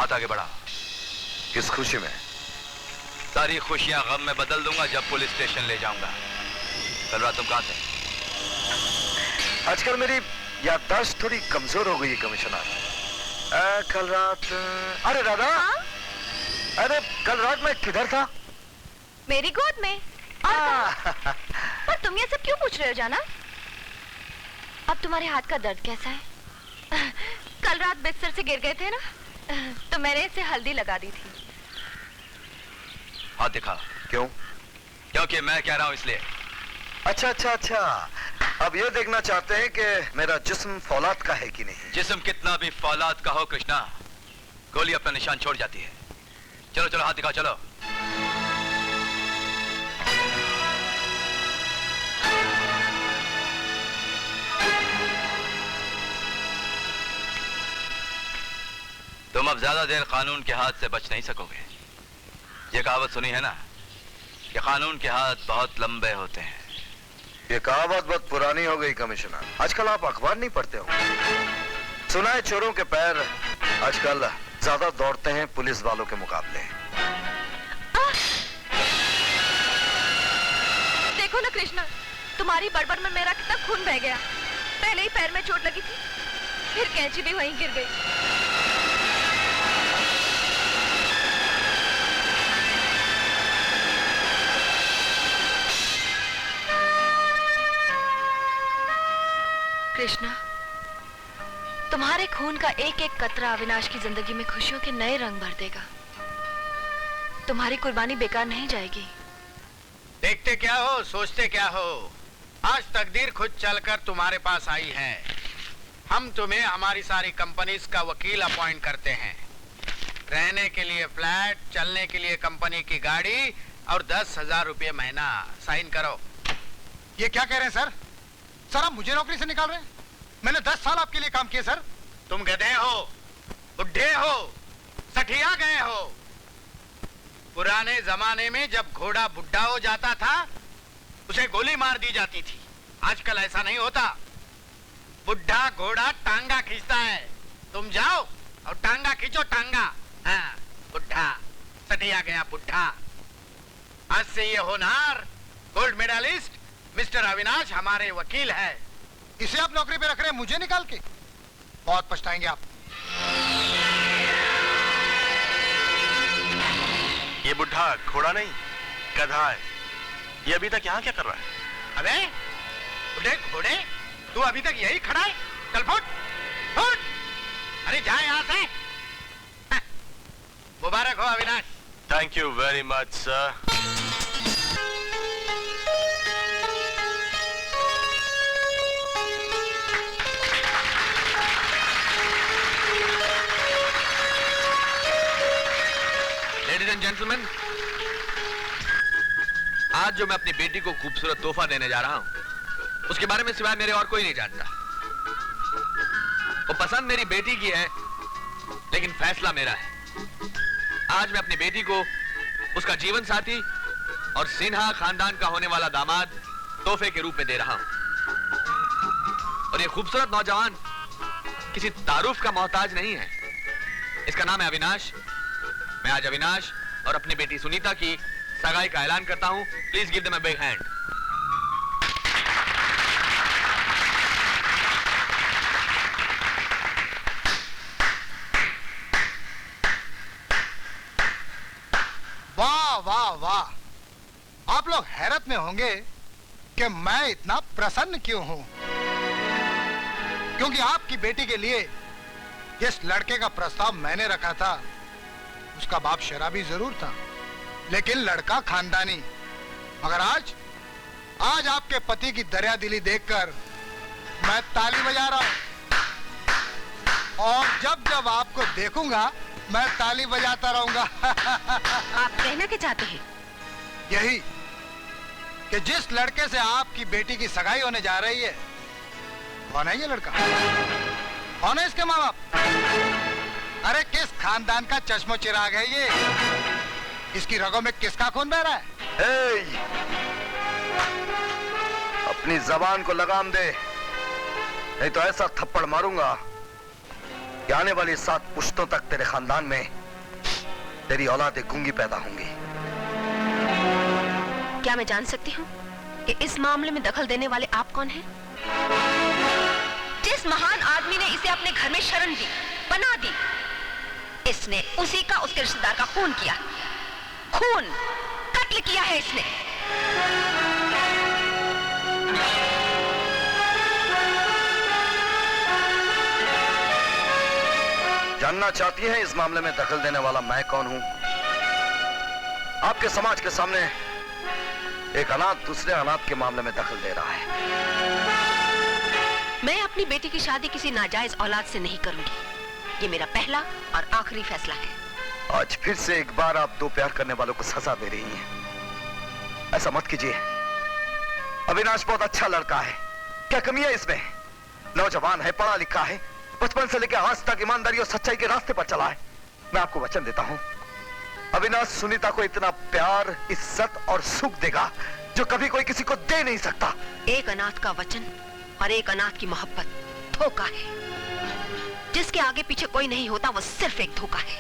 बात आगे बढ़ा। किस खुशी में? सारी खुशियां गम में बदल दूंगा जब पुलिस स्टेशन ले जाऊंगा। कल रात तुम कहां थे? आजकल मेरी याददाश्त थोड़ी कमजोर हो गई है कमिश्नर। कल रात अरे दादा, अरे कल रात मैं किधर था? मेरी गोद में। पर तुम ये सब क्यों पूछ रहे हो जाना? अब तुम्हारे हाथ का दर्द कैसा है? कल रात बिस्तर से गिर गए थे ना, तो मैंने इसे हल्दी लगा दी थी। हाथ दिखा। क्यों? क्योंकि मैं कह रहा हूं इसलिए। अच्छा अच्छा अच्छा, अब ये देखना चाहते हैं कि मेरा जिस्म फौलाद का है कि नहीं। जिस्म कितना भी फौलाद का हो कृष्णा, गोली अपना निशान छोड़ जाती है। चलो चलो हाथ दिखाओ, चलो। तुम अब ज्यादा देर कानून के हाथ से बच नहीं सकोगे। ये कहावत सुनी है ना कि कानून के हाथ बहुत लंबे होते हैं। ये कहावत बहुत पुरानी हो गई कमिश्नर। आजकल आप अखबार नहीं पढ़ते हो? सुना है चोरों के पैर आजकल ज्यादा दौड़ते हैं पुलिस वालों के मुकाबले। देखो ना कृष्णा, तुम्हारी बड़बड़ में मेरा कितना खून बह गया। पहले ही पैर में चोट लगी थी, फिर कैंची भी वहीं गिर गई। कृष्णा, तुम्हारे खून का एक एक कतरा अविनाश की जिंदगी में खुशियों के नए रंग भर देगा। तुम्हारी कुर्बानी बेकार नहीं जाएगी। देखते क्या हो, सोचते क्या हो। आज तकदीर खुद चलकर तुम्हारे पास आई है। हम तुम्हें हमारी सारी कंपनीज का वकील अपॉइंट करते हैं। रहने के लिए फ्लैट, चलने के लिए कंपनी की गाड़ी और 10,000 रुपये महीना। साइन करो। ये क्या कह रहे हैं सर? सर आप मुझे नौकरी से निकाल रहे हैं? मैंने 10 साल आपके लिए काम किए सर। तुम गधे हो, बुढ़े हो, सठिया गए हो। पुराने जमाने में जब घोड़ा बुढ़ा हो जाता था उसे गोली मार दी जाती थी। आजकल ऐसा नहीं होता। बुढ़ा घोड़ा टांगा खींचता है। तुम जाओ और टांगा खींचो, टांगा। हाँ, बुढ़ा, सठिया गया बुढ़ा। आज से ये होनहार गोल्ड मेडलिस्ट मिस्टर अविनाश हमारे वकील है। इसे आप नौकरी पे रख रहे हैं मुझे निकाल के? बहुत पछताएंगे आप। ये बुढ़ा घोड़ा नहीं, गधा है। ये अभी तक यहाँ क्या कर रहा है? अबे बुढ़े घोड़े, तू अभी तक यही खड़ा है? चल फुट फुट। अरे जा यहाँ से। मुबारक हो Avinash. Thank you very much sir. Ladies and gentleman, आज जो मैं अपनी बेटी को खूबसूरत तोहफा देने जा रहा हूं, उसके बारे में सिवाय मेरे और कोई नहीं जानता। वो पसंद मेरी बेटी की है, लेकिन फैसला मेरा है। आज मैं अपनी बेटी को उसका जीवन साथी और सिन्हा खानदान का होने वाला दामाद तोहफे के रूप में दे रहा हूं। और ये खूबसूरत नौजवान किसी तारुफ का मोहताज नहीं है। इसका नाम है अविनाश। मैं आज अविनाश और अपनी बेटी सुनीता की सगाई का ऐलान करता हूं। Please give them a big hand. वाह वाह वाह, आप लोग हैरत में होंगे कि मैं इतना प्रसन्न क्यों हूं। क्योंकि आपकी बेटी के लिए जिस लड़के का प्रस्ताव मैंने रखा था उसका बाप शराबी जरूर था, लेकिन लड़का खानदानी। मगर आज आपके पति की दरिया दिली देखकर मैं ताली बजा रहा हूं। और जब जब आपको देखूंगा मैं ताली बजाता रहूंगा। आप कहना क्या चाहते हैं? यही कि जिस लड़के से आपकी बेटी की सगाई होने जा रही है, कौन है ये लड़का? कौन है इसके माँ बाप? अरे किस खानदान का चश्मो चिराग है ये? इसकी रगों में किसका खून बह रहा है? अपनी जबान को लगाम दे, नहीं तो ऐसा थप्पड़ मारूंगा कि आने वाली 7 पुश्तों तक तेरे खानदान में तेरी औलादें गूंगी पैदा होंगी। क्या मैं जान सकती हूँ कि इस मामले में दखल देने वाले आप कौन हैं? जिस महान आदमी ने इसे अपने घर में शरण दी, पनाह दी, इसने उसी का उसके रिश्तेदार का खून किया, खून कत्ल किया है इसने। जानना चाहती हैं इस मामले में दखल देने वाला मैं कौन हूं? आपके समाज के सामने एक अनाथ दूसरे अनाथ के मामले में दखल दे रहा है। मैं अपनी बेटी की शादी किसी नाजायज औलाद से नहीं करूंगी। ये मेरा पहला और आखिरी फैसला है। आज फिर से एक बार आप दो प्यार करने वालों को सजा दे रही हैं। ऐसा मत कीजिए। अविनाश बहुत अच्छा लड़का है, क्या कमी है इसमें? नौजवान है, पढ़ा लिखा है, बचपन से लेकर आज तक ईमानदारी और सच्चाई के रास्ते पर चला है। मैं आपको वचन देता हूं, अविनाश सुनीता को इतना प्यार, इज्जत और सुख देगा जो कभी कोई किसी को दे नहीं सकता। एक अनाथ का वचन और एक अनाथ की मोहब्बत धोखा है। जिसके आगे पीछे कोई नहीं होता वो सिर्फ एक धोखा है,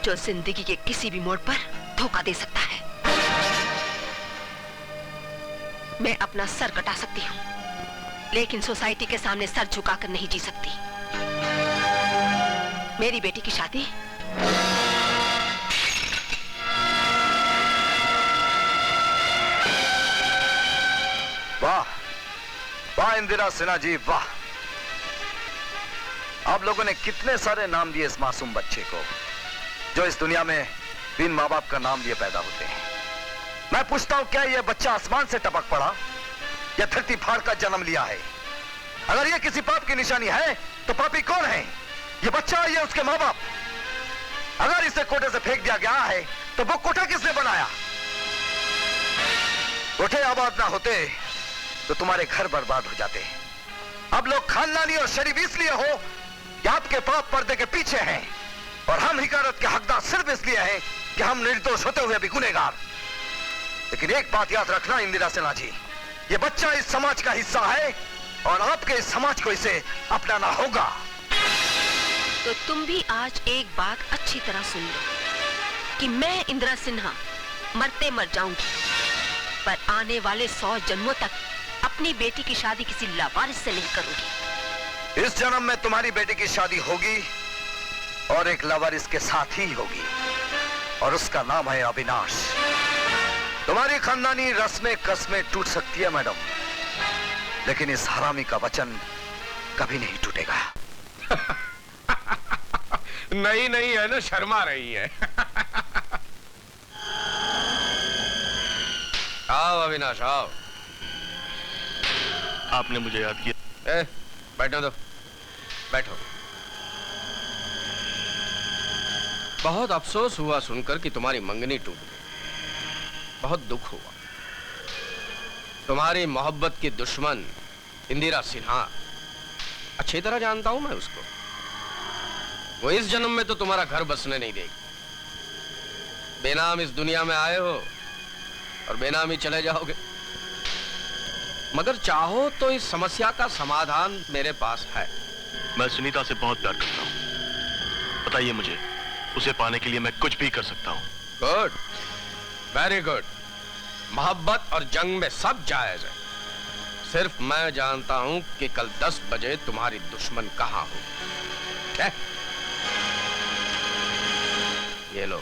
जो जिंदगी के किसी भी मोड़ पर धोखा दे सकता है। मैं अपना सर कटा सकती हूँ, लेकिन सोसाइटी के सामने सर झुकाकर नहीं जी सकती। मेरी बेटी की शादी वाह वाह इंदिरा सिन्हा जी, वाह। आप लोगों ने कितने सारे नाम दिए इस मासूम बच्चे को, जो इस दुनिया में बिन माँ बाप का नाम लिए पैदा होते हैं। मैं पूछता हूं, क्या यह बच्चा आसमान से टपक पड़ा या धरती फाड़ का जन्म लिया है? अगर यह किसी पाप की निशानी है तो पापी कौन है? यह बच्चा या उसके माँ बाप? अगर इसे कोठे से फेंक दिया गया है तो वो कोठा किसने बनाया? कोठे आबाद ना होते तो तुम्हारे घर बर्बाद हो जाते। अब लोग खानदानी और शरीफ इसलिए हो कि आपके पाप पर्दे के पीछे हैं, और हम हिकारत के हकदार सिर्फ इसलिए हैं कि हम निर्दोष होते हुए भी गुनहगार। लेकिन एक बात याद रखना इंदिरा सिन्हा जी, ये बच्चा इस समाज का हिस्सा है और आपके इस समाज को इसे अपनाना होगा। तो तुम भी आज एक बात अच्छी तरह सुन लो कि मैं इंदिरा सिन्हा मरते मर जाऊंगी, पर आने वाले 100 जन्मों तक अपनी बेटी की शादी किसी लावारिस से नहीं करूंगी। इस जन्म में तुम्हारी बेटी की शादी होगी और एक लावारिस के साथ ही होगी, और उसका नाम है अविनाश। तुम्हारी खानदानी रस्में कस्में टूट सकती है मैडम, लेकिन इस हरामी का वचन कभी नहीं टूटेगा। नहीं नहीं है ना, शर्मा रही है। आओ अविनाश आओ। आपने मुझे याद किया। बैठो दो, बैठो। बहुत अफसोस हुआ सुनकर कि तुम्हारी मंगनी टूट गई, बहुत दुख हुआ। तुम्हारी मोहब्बत की दुश्मन इंदिरा सिन्हा, अच्छी तरह जानता हूं मैं उसको। वो इस जन्म में तो तुम्हारा घर बसने नहीं देगी। बेनाम इस दुनिया में आए हो और बेनाम ही चले जाओगे। मगर चाहो तो इस समस्या का समाधान मेरे पास है। मैं सुनीता से बहुत प्यार करता हूं, बताइए मुझे, उसे पाने के लिए मैं कुछ भी कर सकता हूं। Good, very good. मोहब्बत और जंग में सब जायज है। सिर्फ मैं जानता हूं कि कल 10 बजे तुम्हारी दुश्मन कहां हो। ये लो,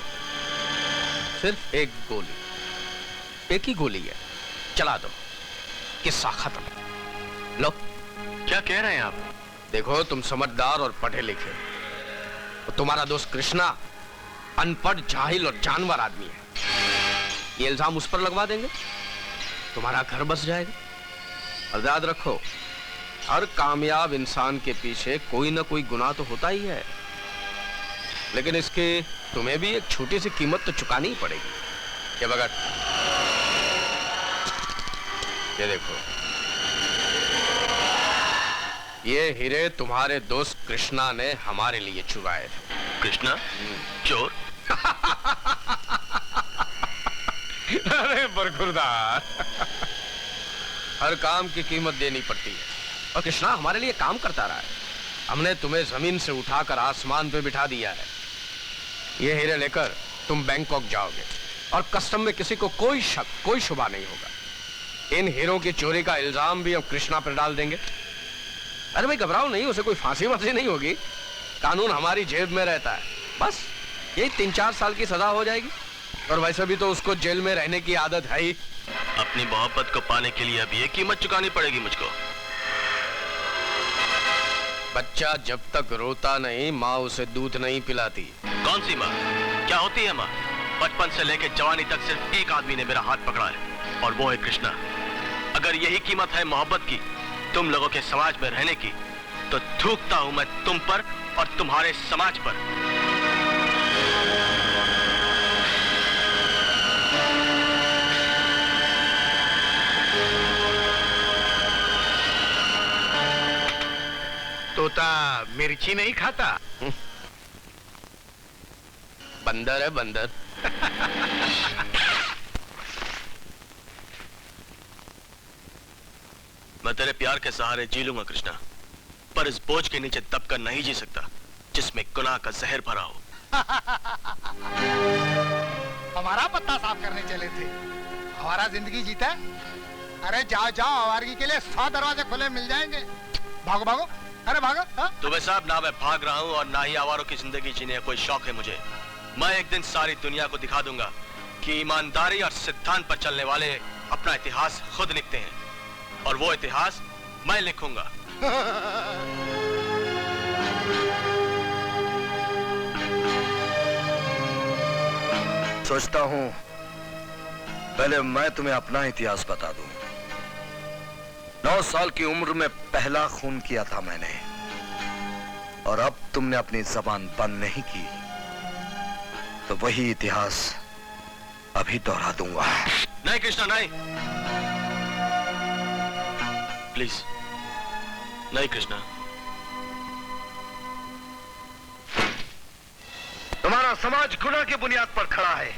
सिर्फ एक गोली, एक ही गोली है, चला दो, किस्सा खत्म। लो। क्या कह रहे हैं आप? देखो तुम समझदार और पढ़े लिखे, तो तुम्हारा दोस्त कृष्णा अनपढ़, जाहिल और जानवर आदमी है। ये इल्जाम उस पर लगवा देंगे, तुम्हारा घर बस जाएगा। और याद रखो, हर कामयाब इंसान के पीछे कोई ना कोई गुनाह तो होता ही है, लेकिन इसके तुम्हें भी एक छोटी सी कीमत तो चुकानी ही पड़ेगी। ये भगत, ये देखो, ये हीरे तुम्हारे दोस्त कृष्णा ने हमारे लिए चुराए थे। कृष्णा चोर? अरे बरखुरदार, हर काम की कीमत देनी पड़ती है, और कृष्णा हमारे लिए काम करता रहा है। हमने तुम्हें जमीन से उठाकर आसमान पे बिठा दिया है, ये हीरे लेकर तुम बैंकॉक जाओगे और कस्टम में किसी को कोई शक, कोई शुबा नहीं होगा। इन हीरों की चोरी का इल्जाम भी हम कृष्णा पर डाल देंगे। अरे भाई घबराओ नहीं, उसे कोई फांसी वांसी नहीं होगी। कानून हमारी जेब में रहता है। बस यही 3-4 साल की सजा हो जाएगी। और वैसे भी तो उसको जेल में रहने की आदत है ही। अपनी मोहब्बत को पाने के लिए अब ये कीमत चुकानी पड़ेगी मुझको। बच्चा जब तक रोता नहीं, माँ उसे दूध नहीं पिलाती। कौन सी माँ? क्या होती है माँ? बचपन से लेकर जवानी तक सिर्फ एक आदमी ने मेरा हाथ पकड़ा है और वो है कृष्णा। अगर यही कीमत है मोहब्बत की, तुम लोगों के समाज में रहने की, तो थूकता हूं मैं तुम पर और तुम्हारे समाज पर। तोता मिर्ची नहीं खाता। बंदर है बंदर। मैं तेरे प्यार के सहारे जी लूंगा कृष्णा, पर इस बोझ के नीचे दबकर नहीं जी सकता जिसमें गुनाह का जहर भरा हो। हमारा पत्ता साफ करने चले थे, हमारा जिंदगी जीता। अरे जाओ जाओ, आवारगी के लिए 100 दरवाजे खुले मिल जाएंगे। भागो भागो, अरे भागो। तुम्हें साहब, ना मैं भाग रहा हूँ और ना ही आवारों की जिंदगी जीने का कोई शौक है मुझे। मैं एक दिन सारी दुनिया को दिखा दूंगा कि ईमानदारी और सिद्धांत पर चलने वाले अपना इतिहास खुद लिखते हैं, और वो इतिहास मैं लिखूंगा। सोचता हूं पहले मैं तुम्हें अपना इतिहास बता दूं। 9 साल की उम्र में पहला खून किया था मैंने, और अब तुमने अपनी जबान बंद नहीं की, तो वही इतिहास अभी दोहरा दूंगा। नहीं कृष्णा, नहीं, प्लीज नहीं कृष्णा। तुम्हारा समाज गुनाह की बुनियाद पर खड़ा है।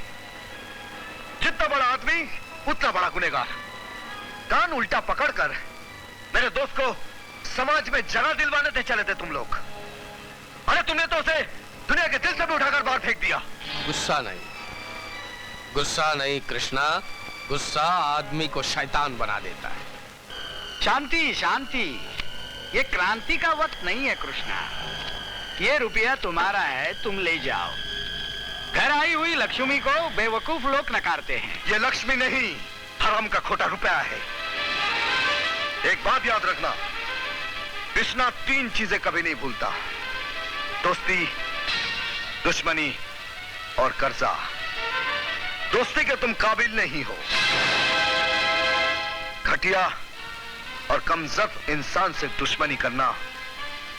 जितना बड़ा आदमी उतना बड़ा गुनहगार। कान उल्टा पकड़कर मेरे दोस्त को समाज में जगह दिलवाने थे चले थे तुम लोग। अरे तुमने तो उसे दुनिया के दिल से भी उठाकर बाहर फेंक दिया। गुस्सा नहीं, गुस्सा नहीं कृष्णा, गुस्सा आदमी को शैतान बना देता है। शांति शांति, ये क्रांति का वक्त नहीं है कृष्णा। ये रुपया तुम्हारा है, तुम ले जाओ। घर आई हुई लक्ष्मी को बेवकूफ लोग नकारते हैं। ये लक्ष्मी नहीं, हराम का खोटा रुपया है। एक बात याद रखना, कृष्णा 3 चीजें कभी नहीं भूलता: दोस्ती, दुश्मनी और कर्जा। दोस्ती के तुम काबिल नहीं हो। घटिया और कमजोर इंसान से दुश्मनी करना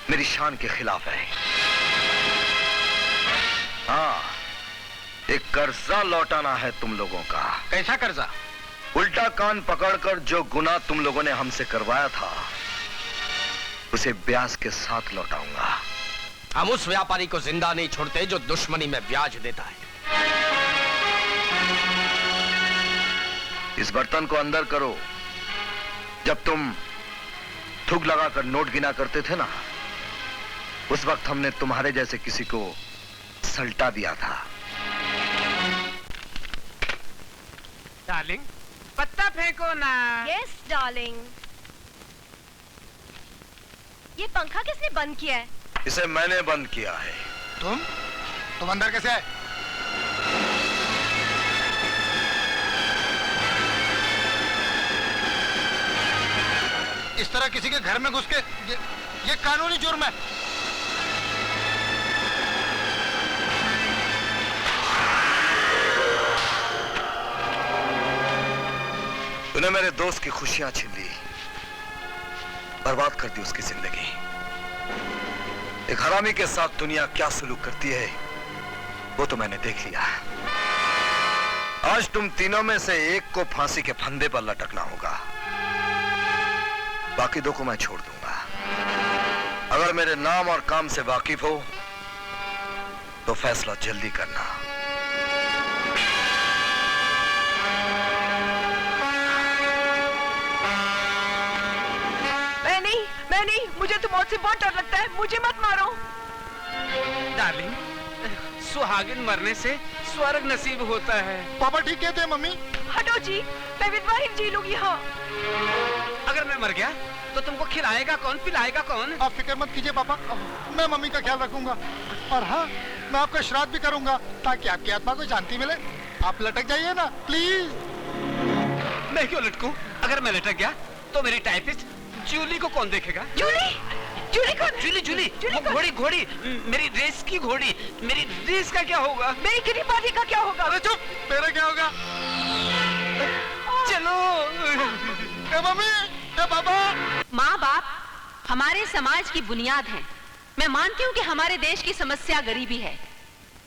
मेरी शान के खिलाफ है। हाँ, एक कर्जा लौटाना है तुम लोगों का। कैसा कर्जा? उल्टा कान पकड़कर जो गुनाह तुम लोगों ने हमसे करवाया था, उसे ब्याज के साथ लौटाऊंगा। हम उस व्यापारी को जिंदा नहीं छोड़ते जो दुश्मनी में ब्याज देता है। इस बर्तन को अंदर करो। जब तुम थूक लगाकर नोट गिना करते थे ना, उस वक्त हमने तुम्हारे जैसे किसी को सल्टा दिया था। डार्लिंग, पत्ता फेंको ना। Yes darling. ये पंखा किसने बंद किया है? इसे मैंने बंद किया है। तुम अंदर कैसे आए? इस तरह किसी के घर में घुस के ये कानूनी जुर्म है। तूने मेरे दोस्त की खुशियां छीन ली, बर्बाद कर दी उसकी जिंदगी। एक हरामी के साथ दुनिया क्या सलूक करती है वो तो मैंने देख लिया। आज तुम तीनों में से एक को फांसी के फंदे पर लटकना होगा, बाकी 2 को मैं छोड़ दूंगा। अगर मेरे नाम और काम से वाकिफ हो तो फैसला जल्दी करना। मैं नहीं, मुझे तो मौत से बहुत डर लगता है। मुझे मत मारो। डार्लिंग, सुहागिन मरने से स्वर्ग नसीब होता है। पापा ठीक कहते हैं मम्मी। हटो जी, मैं विधवा ही जी लूंगी। हाँ, अगर मैं मर गया तो तुमको खिलाएगा कौन, पिलाएगा कौन? आप फिक्र मत कीजिए पापा, मैं मम्मी का ख्याल रखूंगा। और हाँ, मैं आपका श्राद्ध भी करूंगा ताकि आपकी आत्मा को शांति मिले। आप लटक जाइए ना प्लीज। मैं क्यों लटकूं? अगर मैं लटक गया तो मेरी टाइपिस्ट जूली को कौन देखेगा? जूली? जूली कौन? जूली जूली, घोड़ी घोड़ी, मेरी रेस की घोड़ी। मेरी रेस का क्या होगा? मेरी किटी पार्टी का क्या होगा? अरे चुप, मेरा क्या होगा? चलो। ए मम्मी, ए पापा। माँ बाप हमारे समाज की बुनियाद हैं। मैं मानती हूँ कि हमारे देश की समस्या गरीबी है,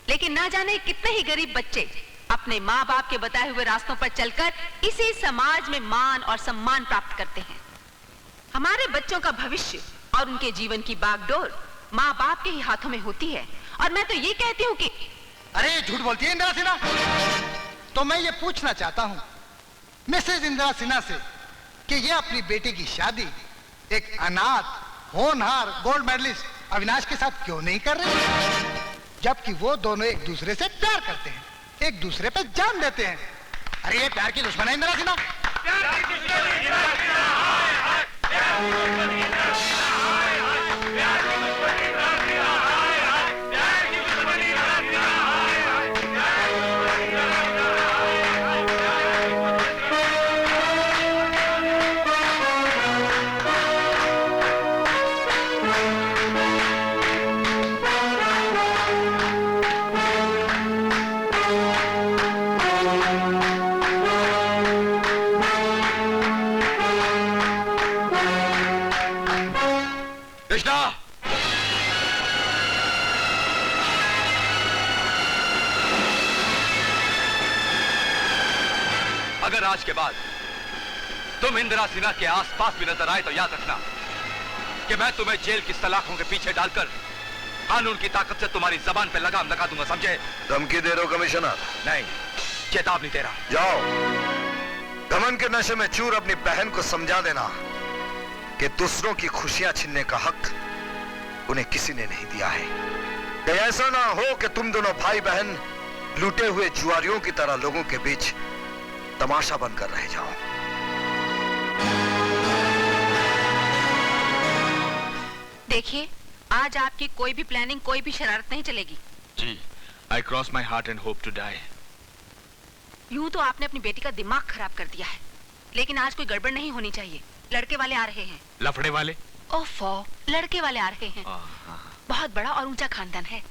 लेकिन ना जाने कितने ही गरीब बच्चे अपने माँ बाप के बताए हुए रास्तों पर चलकर इसी समाज में मान और सम्मान प्राप्त करते हैं। हमारे बच्चों का भविष्य और उनके जीवन की बागडोर माँ बाप के ही हाथों में होती है। और मैं तो ये कहती हूँ कि अरे झूठ बोलती है इंदिरा सिन्हा। तो मैं ये पूछना चाहता हूँ मिसेज इंदिरा सिन्हा से कि ये अपनी बेटी की शादी एक अनाथ होनहार गोल्ड मेडलिस्ट अविनाश के साथ क्यों नहीं कर रहे, जबकि वो दोनों एक दूसरे से प्यार करते हैं, एक दूसरे पे जान देते हैं। अरे ये प्यार की दुश्मन है इंदिरा सिन्हा। अगर आज के बाद तुम इंदिरा सिन्हा के आसपास भी नजर आए तो याद रखना कि मैं तुम्हें जेल की सलाखों के पीछे डालकर कानून की ताकत से तुम्हारी जबान पे लगाम लगा दूंगा, समझे? धमकी दे रहे हो कमिश्नर? नहीं, चेतावनी दे रहा। जाओ, घमन के नशे में चूर अपनी बहन को समझा देना कि दूसरों की खुशियां छीनने का हक उन्हें किसी ने नहीं दिया है। कहीं ऐसा ना हो कि तुम दोनों भाई बहन लूटे हुए जुआरियों की तरह लोगों के बीच तमाशा बनकर रह जाओ। देखिए, आज आपकी कोई भी प्लानिंग, कोई भी शरारत नहीं चलेगी। जी, I cross my heart and hope to die. यूं तो आपने अपनी बेटी का दिमाग खराब कर दिया है, लेकिन आज कोई गड़बड़ नहीं होनी चाहिए। लड़के वाले आ रहे हैं। लफड़े वाले? ओफो, लड़के वाले आ रहे हैं। बहुत बड़ा और ऊंचा खानदान है।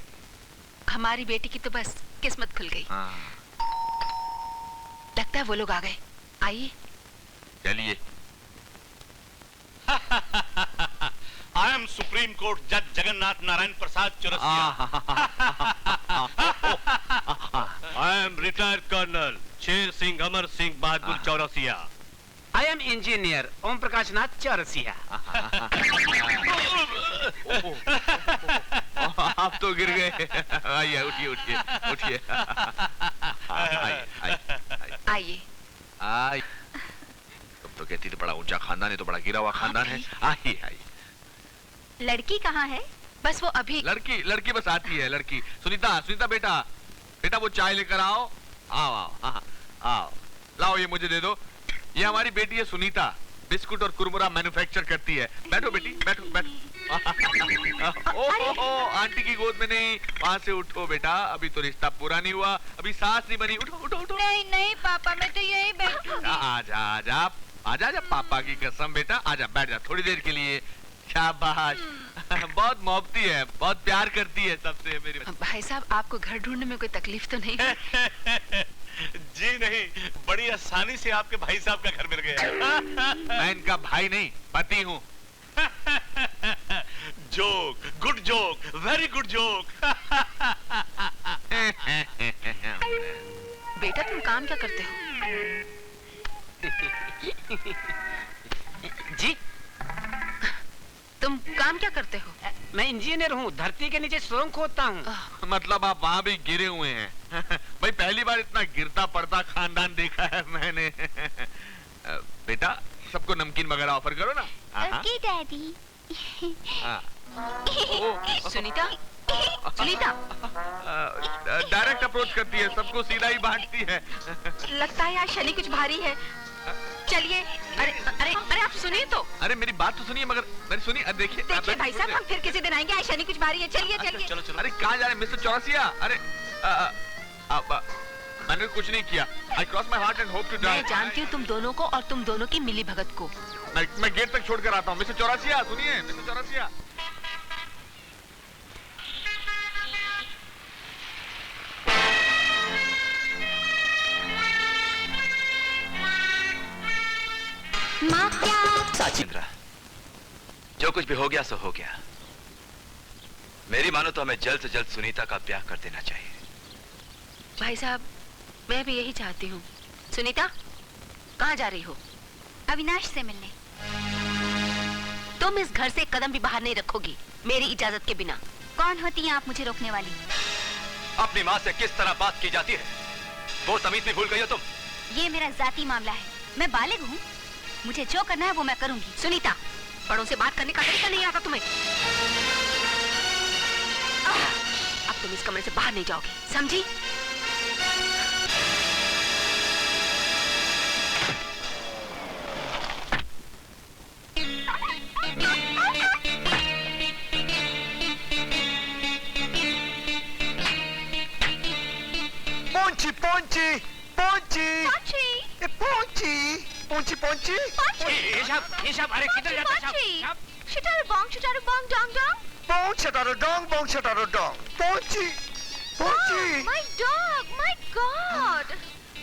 हमारी बेटी की तो बस किस्मत खुल गई। लगता है वो लोग आ गए। आइए। चलिए। I am Supreme Court Judge Jagannath Narayan Prasad Chaurasia. I am retired Colonel Sher Singh Amar Singh Bahadur Chaurasia. I am engineer Om Prakash नाथ चौरसिया। आप तो गिर गए। आइए, उठिए उठिए उठिए। आइए। आइए। तुम तो कहती तो बड़ा ऊंचा खानदान है, तो बड़ा गिरा हुआ खानदान है। आइए आइए। लड़की कहाँ है? बस वो अभी। लड़की बस आती है। लड़की सुनीता बेटा वो चाय लेकर आओ। आओ। आओ, लाओ, ये मुझे दे दो। ये हमारी बेटी है सुनीता, बिस्कुट और कुरमुरा मैन्युफैक्चर करती है। बैठो बेटी, बैठो। ओहो, आंटी की गोद में नहीं, वहाँ से उठो बेटा, अभी तो रिश्ता पूरा नहीं हुआ, अभी सास नहीं बनी। उठो। नहीं पापा, मैं तो यही बैठूंगी। आजा पापा की कसम बेटा, आजा, बैठ जा थोड़ी देर के लिए। शाबाश। बहुत मोहब्बती है, बहुत प्यार करती है सबसे मेरी। भाई साहब, आपको घर ढूंढने में कोई तकलीफ तो नहीं है? जी नहीं, बड़ी आसानी से आपके भाई साहब का घर मिल गया। मैं इनका भाई नहीं, पति हूँ। Joke, good joke, very good joke. बेटा, तुम काम क्या करते हो? जी, तुम काम क्या करते हो? मैं इंजीनियर हूँ, धरती के नीचे सुरंग खोदता हूँ। मतलब आप वहाँ भी गिरे हुए हैं? भाई पहली बार इतना गिरता पड़ता खानदान देखा है मैंने। बेटा, सबको नमकीन वगैरह ऑफर करो ना। Okay daddy. Sunita, Sunita direct approach करती है, सबको सीधा ही बांटती है। लगता है आज शनि कुछ भारी है। चलिए, अरे अरे अरे आप सुनिए तो। अरे मेरी बात तो सुनिए, मगर मेरी सुनिए। देखिए भाई साहब, हम फिर किसी दिन आएंगे। आज शनि कुछ भारी है। चलिए चलिए। चलो चलो। अरे कहाँ जा रहे हैं मिस्टर चौरसिया? अरे मैंने कुछ नहीं किया। I cross my heart and hope to die. मैं जानती हूँ तुम दोनों को और तुम दोनों की मिली भगत को। मैं गेट तक छोड़ कर आता हूँ। मिस्टर चौरसिया सुनिए, मिस्टर चौरसिया। इंद्रा, जो कुछ भी हो गया सो हो गया। मेरी मानो तो हमें जल्द से जल्द सुनीता का ब्याह कर देना चाहिए। भाई साहब, मैं भी यही चाहती हूँ। सुनीता, कहाँ जा रही हो? अविनाश से मिलने। तुम इस घर से कदम भी बाहर नहीं रखोगी मेरी इजाजत के बिना। कौन होती हैं आप मुझे रोकने वाली? अपनी माँ से किस तरह बात की जाती है, वो तमीज भी भूल गई हो तुम। ये मेरा जाती मामला है। मैं बालिग हूँ, मुझे जो करना है वो मैं करूंगी। सुनीता, बड़ों से बात करने का तरीका नहीं आता तुम्हें। अब तुम इस कमरे से बाहर नहीं जाओगी, समझी? पोंची पोंची पोंची पोंची पोंची पोंची। ये सब अरे किधर जाता है? शटारो बॉन्ग डोंग डोंग। बोंग शटारो डोंग। पोंची पोंची। My dog, my God.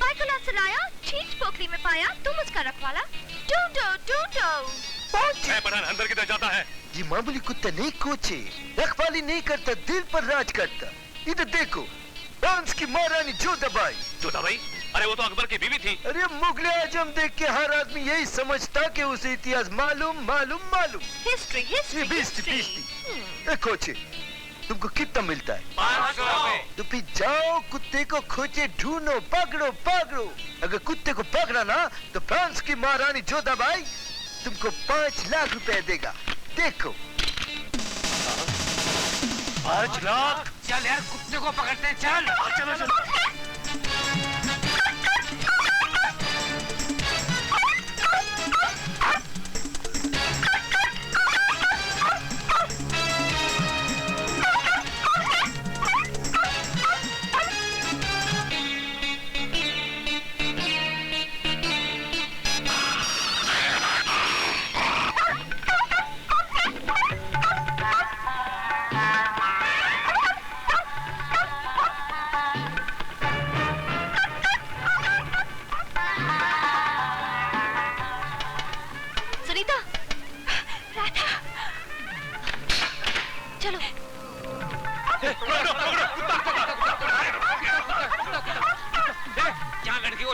बाइकोला सराया, चीज पोखरी में पाया, तुम उसका रखवाला। डूडो। पोंची। पठान अंदर किधर जाता है? ये मामूली कुत्ता नहीं कोचे, रखवाली नहीं करता, दिल पर राज करता। इधर देखो, फ्रांस की महारानी जोधाबाई। जोधाबाई? अरे वो तो अकबर की बीवी थी। अरे मुगले आजम देख के हर आदमी यही समझता कि उसे इतिहास मालूम। हिस्ट्री। खोचे, तुमको कितना मिलता है? 500 रुपए। तो फिर जाओ कुत्ते को खोचे ढूंढो, पकड़ो। अगर कुत्ते को पकड़ा ना तो फ्रांस की महारानी जोधाबाई तुमको 5 लाख रुपए देगा। देखो। 5 लाख? चल यार, कुत्ते को पकड़ते हैं, चल। चलो।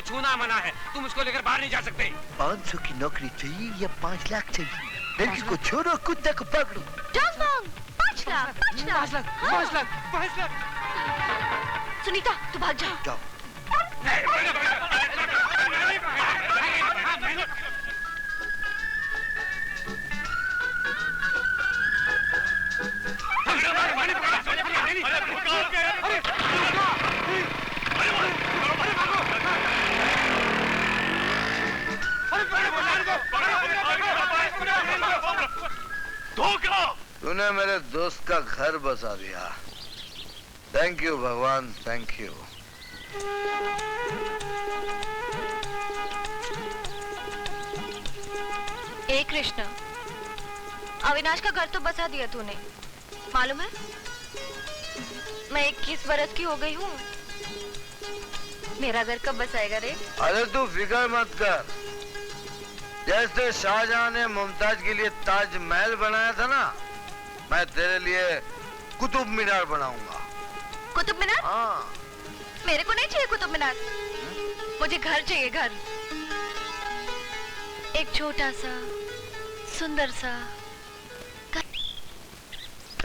छूना मना है, तुम उसको लेकर बाहर नहीं जा सकते। 500 की नौकरी चाहिए या 5 लाख चाहिए? लड़की को छोड़ो, कुत्ते को पकड़ो। 5 लाख। सुनीता, तू भाग जा। तूने मेरे दोस्त का घर बसा दिया। थैंक यू भगवान, थैंक यू। ए कृष्ण, अविनाश का घर तो बसा दिया तूने, मालूम है? मैं 21 बरस की हो गई हूँ। मेरा घर कब बसाएगा रे? अरे तू फिक्र मत कर। जैसे शाहजहां ने मुमताज के लिए ताजमहल बनाया था ना, मैं तेरे लिए कुतुब मीनार बनाऊंगा। कुतुब मीनार? हाँ। मेरे को नहीं चाहिए कुतुब मीनार, मुझे घर चाहिए, घर। एक छोटा सा सुंदर सा।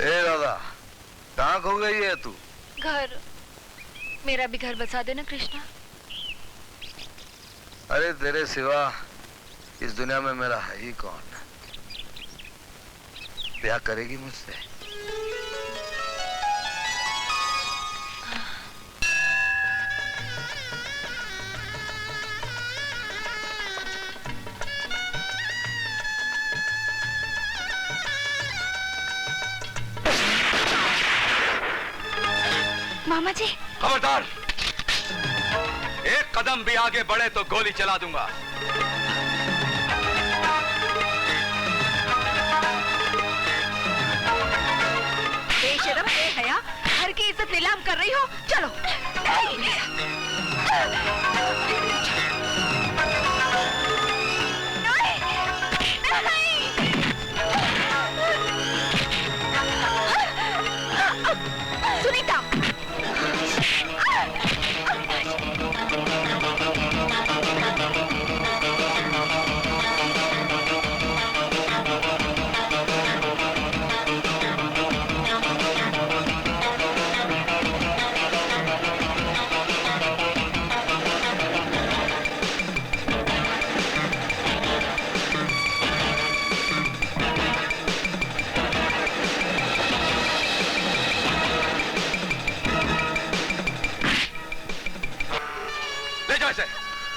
ए दादा, कहाँ खो गई है तू? घर, मेरा भी घर बसा देना कृष्णा। अरे तेरे सिवा इस दुनिया में मेरा है ही कौन? ब्याह करेगी मुझसे? मामा जी। खबरदार, एक कदम भी आगे बढ़े तो गोली चला दूंगा। बेशरम, बेहया, घर की इज्जत नीलाम कर रही हो? चलो। सुनीता,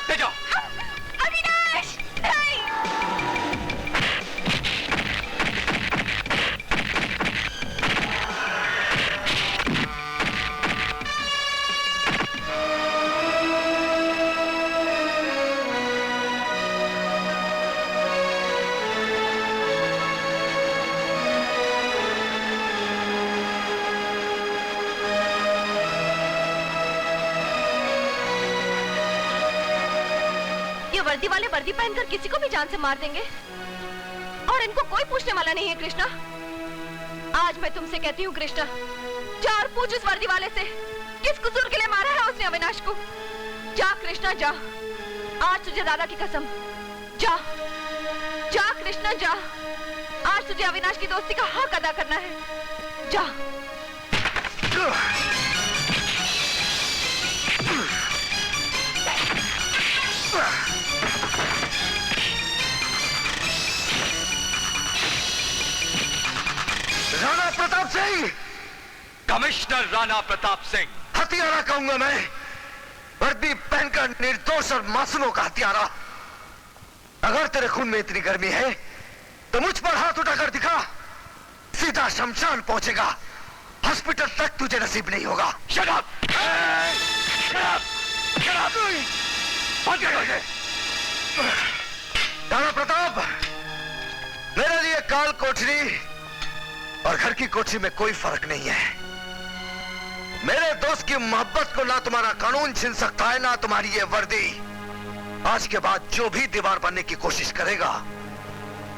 ले जाओ। अविनाश, नहीं। वर्दी वाले वर्दी पहनकर किसी को भी जान से मार देंगे और इनको कोई पूछने वाला नहीं है। कृष्णा, आज मैं तुमसे कहती हूँ कृष्णा, जा और पूछ उस वर्दी वाले से किस कसूर के लिए मारा है उसने अविनाश को। जा कृष्णा, जा, आज तुझे दादा की कसम, जा जा कृष्णा, जा, आज तुझे अविनाश की दोस्ती का हक अदा करना है। जा। राणा प्रताप सिंह, कमिश्नर राणा प्रताप सिंह। हत्यारा कहूंगा मैं, वर्दी पहनकर निर्दोष और मासूमों का हत्यारा। अगर तेरे खून में इतनी गर्मी है तो मुझ पर हाथ उठाकर दिखा, सीधा शमशान पहुंचेगा, हॉस्पिटल तक तुझे नसीब नहीं होगा। Shut up! राणा प्रताप, मेरे लिए काल कोठरी और घर की कोठरी में कोई फर्क नहीं है। मेरे दोस्त की मोहब्बत को ना तुम्हारा कानून छीन सकता है, ना तुम्हारी ये वर्दी। आज के बाद जो भी दीवार बनने की कोशिश करेगा,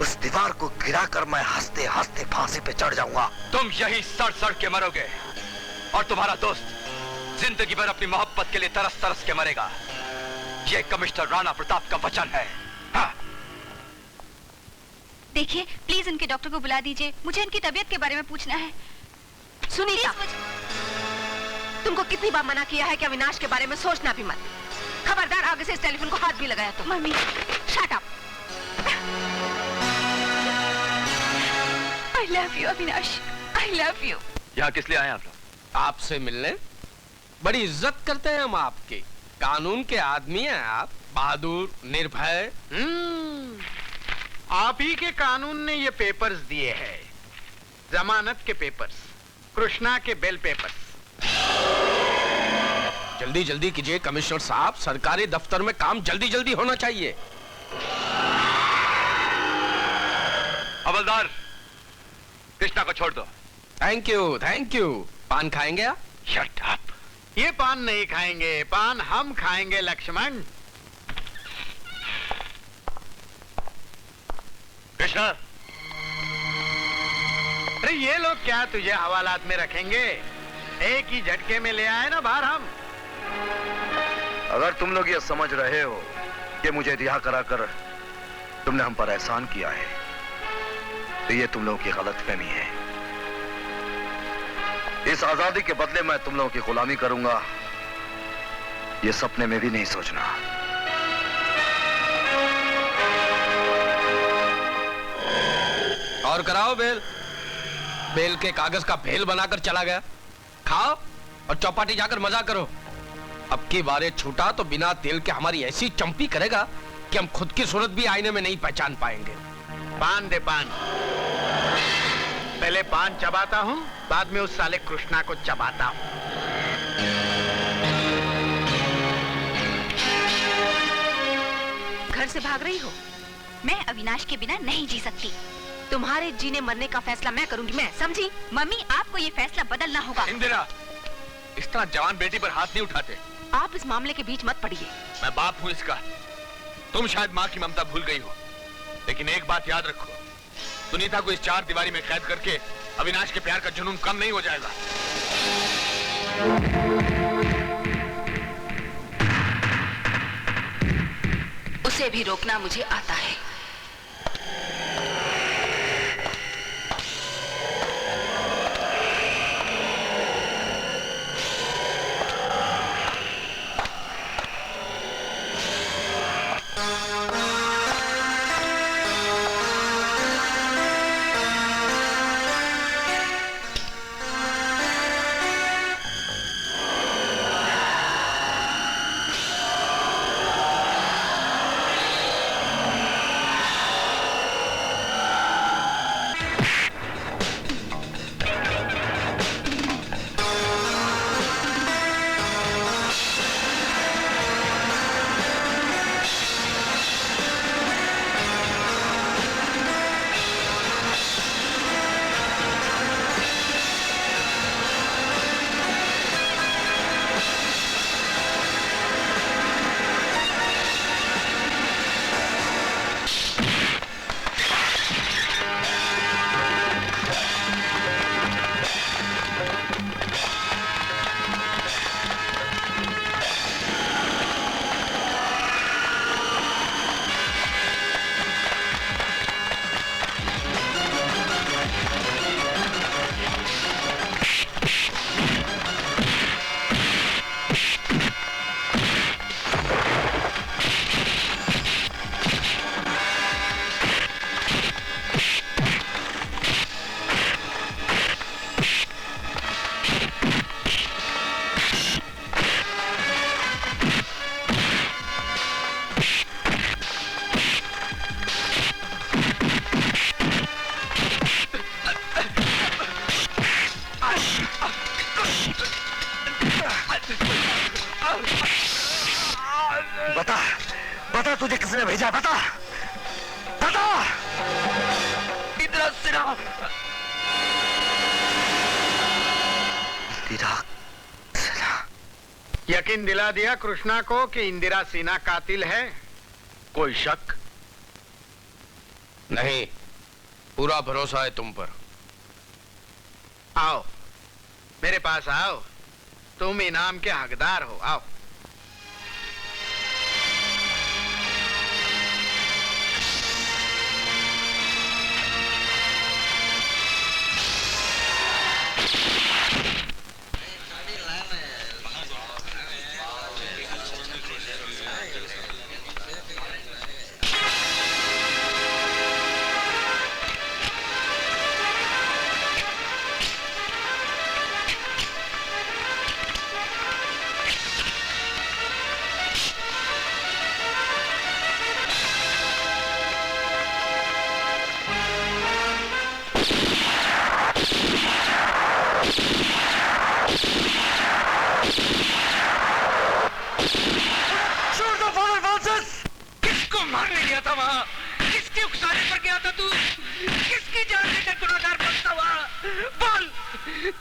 उस दीवार को गिराकर मैं हंसते हंसते फांसी पे चढ़ जाऊंगा। तुम यही सड़ सड़ के मरोगे और तुम्हारा दोस्त जिंदगी भर अपनी मोहब्बत के लिए तरस तरस के मरेगा। ये कमिश्नर राणा प्रताप का वचन है। हाँ। देखिए, प्लीज उनके डॉक्टर को बुला दीजिए, मुझे उनकी तबीयत के बारे में पूछना है। सुनीता, तुमको कितनी बार मना किया है कि अविनाश के बारे में सोचना भी मत। खबरदार, आगे से इस टेलीफोन को हाथ भी लगाया तो। Mummy, shut up. I love you, Avinash, I love you। यहाँ किस लिए आए आप लोग? आपसे मिलने। बड़ी इज्जत करते हैं हम आपकी। कानून के आदमी हैं आप, बहादुर, निर्भय। आप ही के कानून ने ये पेपर्स दिए हैं, जमानत के पेपर्स, कृष्णा के बेल पेपर्स। जल्दी जल्दी कीजिए कमिश्नर साहब, सरकारी दफ्तर में काम जल्दी जल्दी होना चाहिए। हवलदार, कृष्णा को छोड़ दो। Thank you, thank you. पान खाएंगे आप? Shut up. ये पान नहीं खाएंगे, पान हम खाएंगे लक्ष्मण। कृष्णा, अरे ये लोग क्या तुझे हवालात में रखेंगे? एक ही झटके में ले आए ना बाहर हम। अगर तुम लोग ये समझ रहे हो कि मुझे रिहा कराकर तुमने हम पर एहसान किया है, तो ये तुम लोगों की गलतफहमी है। इस आजादी के बदले मैं तुम लोगों की गुलामी करूंगा, ये सपने में भी नहीं सोचना। और कराओ बेल। बेल के कागज का भेल बनाकर चला गया। खाओ और चौपाटी जाकर मजा करो। अब की बारे छूटा तो बिना तेल के हमारी ऐसी चंपी करेगा कि हम खुद की सूरत भी आईने में नहीं पहचान पाएंगे। पान दे पान। पहले पान चबाता हूँ, बाद में उस साले कृष्णा को चबाता हूँ। घर से भाग रही हो? मैं अविनाश के बिना नहीं जी सकती। तुम्हारे जीने मरने का फैसला मैं करूंगी, मैं, समझी? मम्मी, आपको ये फैसला बदलना होगा। इंदिरा, इस तरह जवान बेटी पर हाथ नहीं उठाते। आप इस मामले के बीच मत पड़िए। मैं बाप हूँ इसका। तुम शायद माँ की ममता भूल गई हो, लेकिन एक बात याद रखो, सुनीता को इस 4 दीवारी में कैद करके अविनाश के प्यार का जुनून कम नहीं हो जाएगा। उसे भी रोकना मुझे आता है। बता तुझे किसने भेजा, बता बता। इंदिरा सिन्हा। इंदिरा सिन्हा। यकीन दिला दिया कृष्णा को कि इंदिरा सिन्हा कातिल है? कोई शक नहीं, पूरा भरोसा है तुम पर। आओ मेरे पास आओ, तुम इनाम के हकदार हो, आओ। किसको मारने गया था वहाँ? किसके उकसाने पर गया था तू? किसकी जान लेकर गुनहगार बनता हुआ? बोल,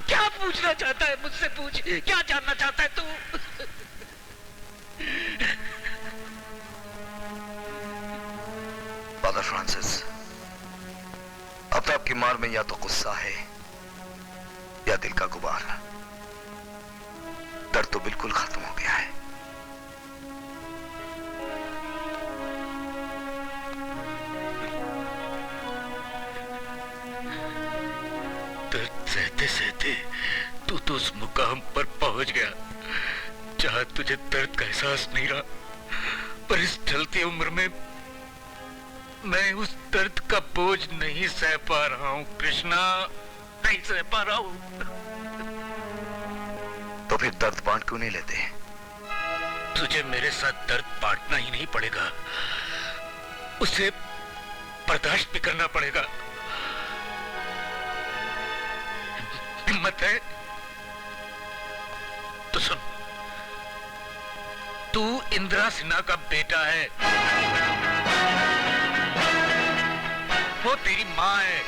क्या पूछना चाहता है मुझसे? पूछ, क्या जानना चाहता है तू? फादर फ्रांसिस, अब तो आपकी मार में या तो गुस्सा है या दिल का गुबार। दर्द तो बिल्कुल खत्म हो गया है। दर्द सहते सहते तू तो उस मुकाम पर पहुंच गया जहां तुझे दर्द का एहसास नहीं रहा, पर इस ढलती उम्र में मैं उस दर्द का बोझ नहीं सह पा रहा हूं कृष्णा, नहीं सह पा रहा हूं। तो फिर दर्द बांट क्यों नहीं लेते? तुझे मेरे साथ दर्द बांटना ही नहीं पड़ेगा, उसे बर्दाश्त भी करना पड़ेगा। हिम्मत है तो सुन, तू इंदिरा सिन्हा का बेटा है, वो तेरी माँ है,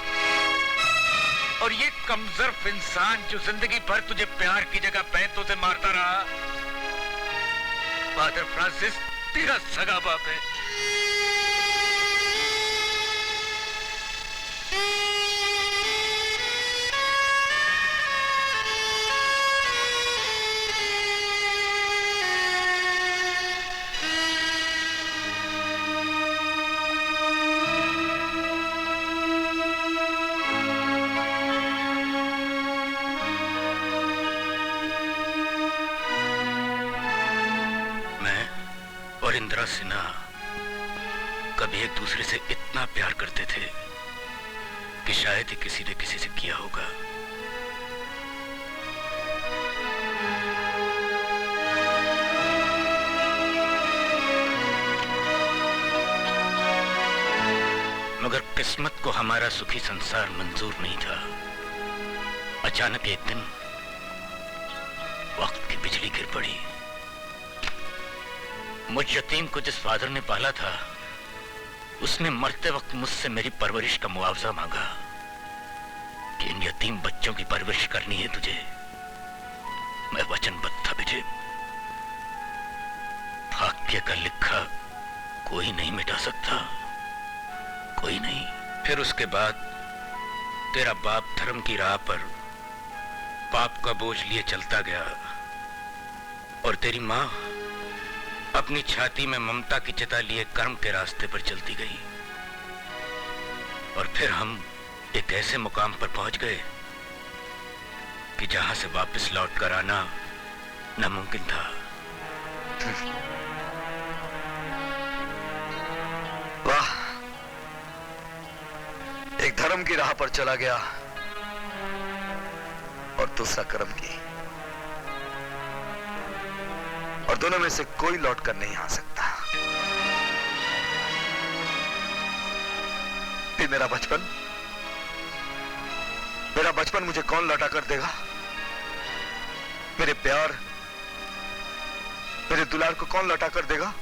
और ये कमजोर इंसान जो जिंदगी भर तुझे प्यार की जगह पैंतों से मारता रहा, फादर फ्रांसिस तेरा सगा बाप है। इंदिरा सिन्हा कभी एक दूसरे से इतना प्यार करते थे कि शायद ही किसी ने किसी से किया होगा। मगर किस्मत को हमारा सुखी संसार मंजूर नहीं था। अचानक एक दिन वक्त की बिजली गिर पड़ी। मुझ यतीम को जिस फादर ने पाला था, उसने मरते वक्त मुझसे मेरी परवरिश का मुआवजा मांगा कि इन यतीम बच्चों की परवरिश करनी है तुझे। मैं वचनबद्ध था विजय। भाग्य का लिखा कोई नहीं मिटा सकता, कोई नहीं। फिर उसके बाद तेरा बाप धर्म की राह पर पाप का बोझ लिए चलता गया और तेरी मां अपनी छाती में ममता की चिता लिए कर्म के रास्ते पर चलती गई। और फिर हम एक ऐसे मुकाम पर पहुंच गए कि जहां से वापस लौट कर आना नामुमकिन था। वाह, एक धर्म की राह पर चला गया और दूसरा कर्म की, और दोनों में से कोई लौट कर नहीं आ सकता। फिर मेरा बचपन मुझे कौन लौटा कर देगा? मेरे प्यार, मेरे दुलार को कौन लौटा कर देगा?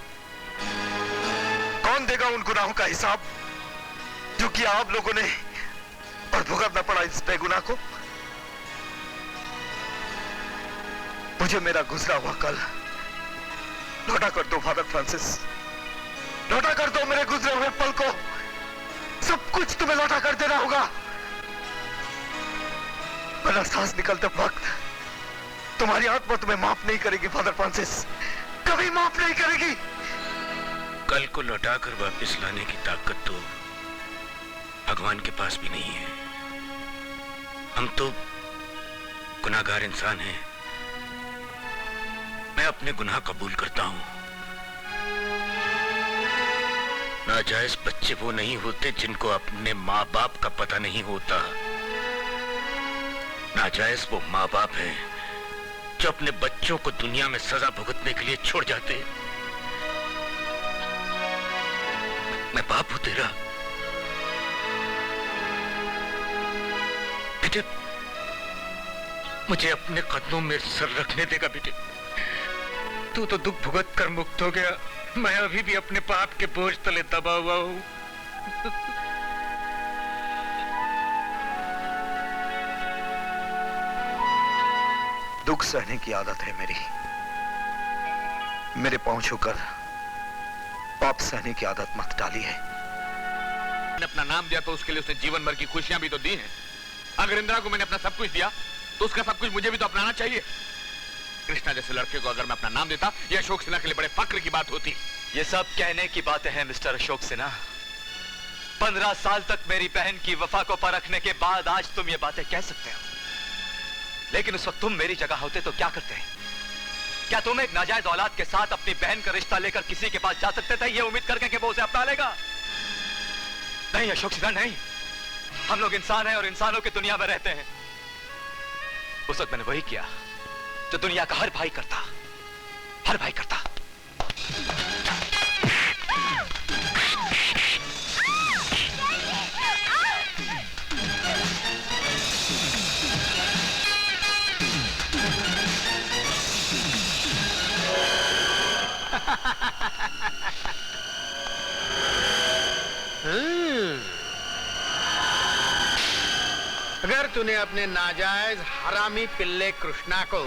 कौन देगा उन गुनाहों का हिसाब जो किया आप लोगों ने और भुगतना पड़ा इस बेगुनाह को? मुझे मेरा गुजरा हुआ कल लौटा कर दो फादर फ्रांसिस, लौटा कर दो मेरे गुजरे हुए पल को। सब कुछ तुम्हें लौटा कर देना होगा, वरना सांस निकलते वक्त तुम्हारी आत्मा तुम्हें माफ नहीं करेगी फादर फ्रांसिस, कभी माफ नहीं करेगी। कल को लौटा कर वापस लाने की ताकत तो भगवान के पास भी नहीं है। हम तो गुनाहगार इंसान हैं। मैं अपने गुनाह कबूल करता हूं। नाजायज बच्चे वो नहीं होते जिनको अपने माँ बाप का पता नहीं होता। नाजायज वो माँ बाप हैं जो अपने बच्चों को दुनिया में सजा भुगतने के लिए छोड़ जाते। मैं बाप हूं तेरा। बेटे, मुझे अपने कदमों में सर रखने देगा बेटे। तू तो दुख भुगत कर मुक्त हो गया, मैं अभी भी अपने पाप के बोझ तले दबा हुआ हूं। दुख सहने की आदत है मेरी। मेरे पांव छूकर पाप सहने की आदत मत डाली है। मैंने अपना नाम दिया तो उसके लिए उसने जीवन भर की खुशियां भी तो दी हैं। अगर इंदिरा को मैंने अपना सब कुछ दिया तो उसका सब कुछ मुझे भी तो अपनाना चाहिए। कृष्णा जैसे लड़के को अगर मैं अपना नाम देता, यह अशोक सिन्हा के लिए बड़े फक्र की बात होती। ये सब कहने की बातें हैं मिस्टर अशोक सिन्हा। 15 साल तक मेरी बहन की वफा को परखने के बाद आज तुम ये बातें कह सकते हो, लेकिन उस वक्त तुम मेरी जगह होते तो क्या करते? क्या तुम एक नाजायज औलाद के साथ अपनी बहन का रिश्ता लेकर किसी के पास जा सकते थे ये उम्मीद करके कि वो उसे अपना लेगा? नहीं अशोक सिन्हा, नहीं। हम लोग इंसान हैं और इंसानों की दुनिया में रहते हैं। उस वक्त मैंने वही किया जो दुनिया का हर भाई करता, हर भाई करता। अगर तूने अपने नाजायज हरामी पिल्ले कृष्णा को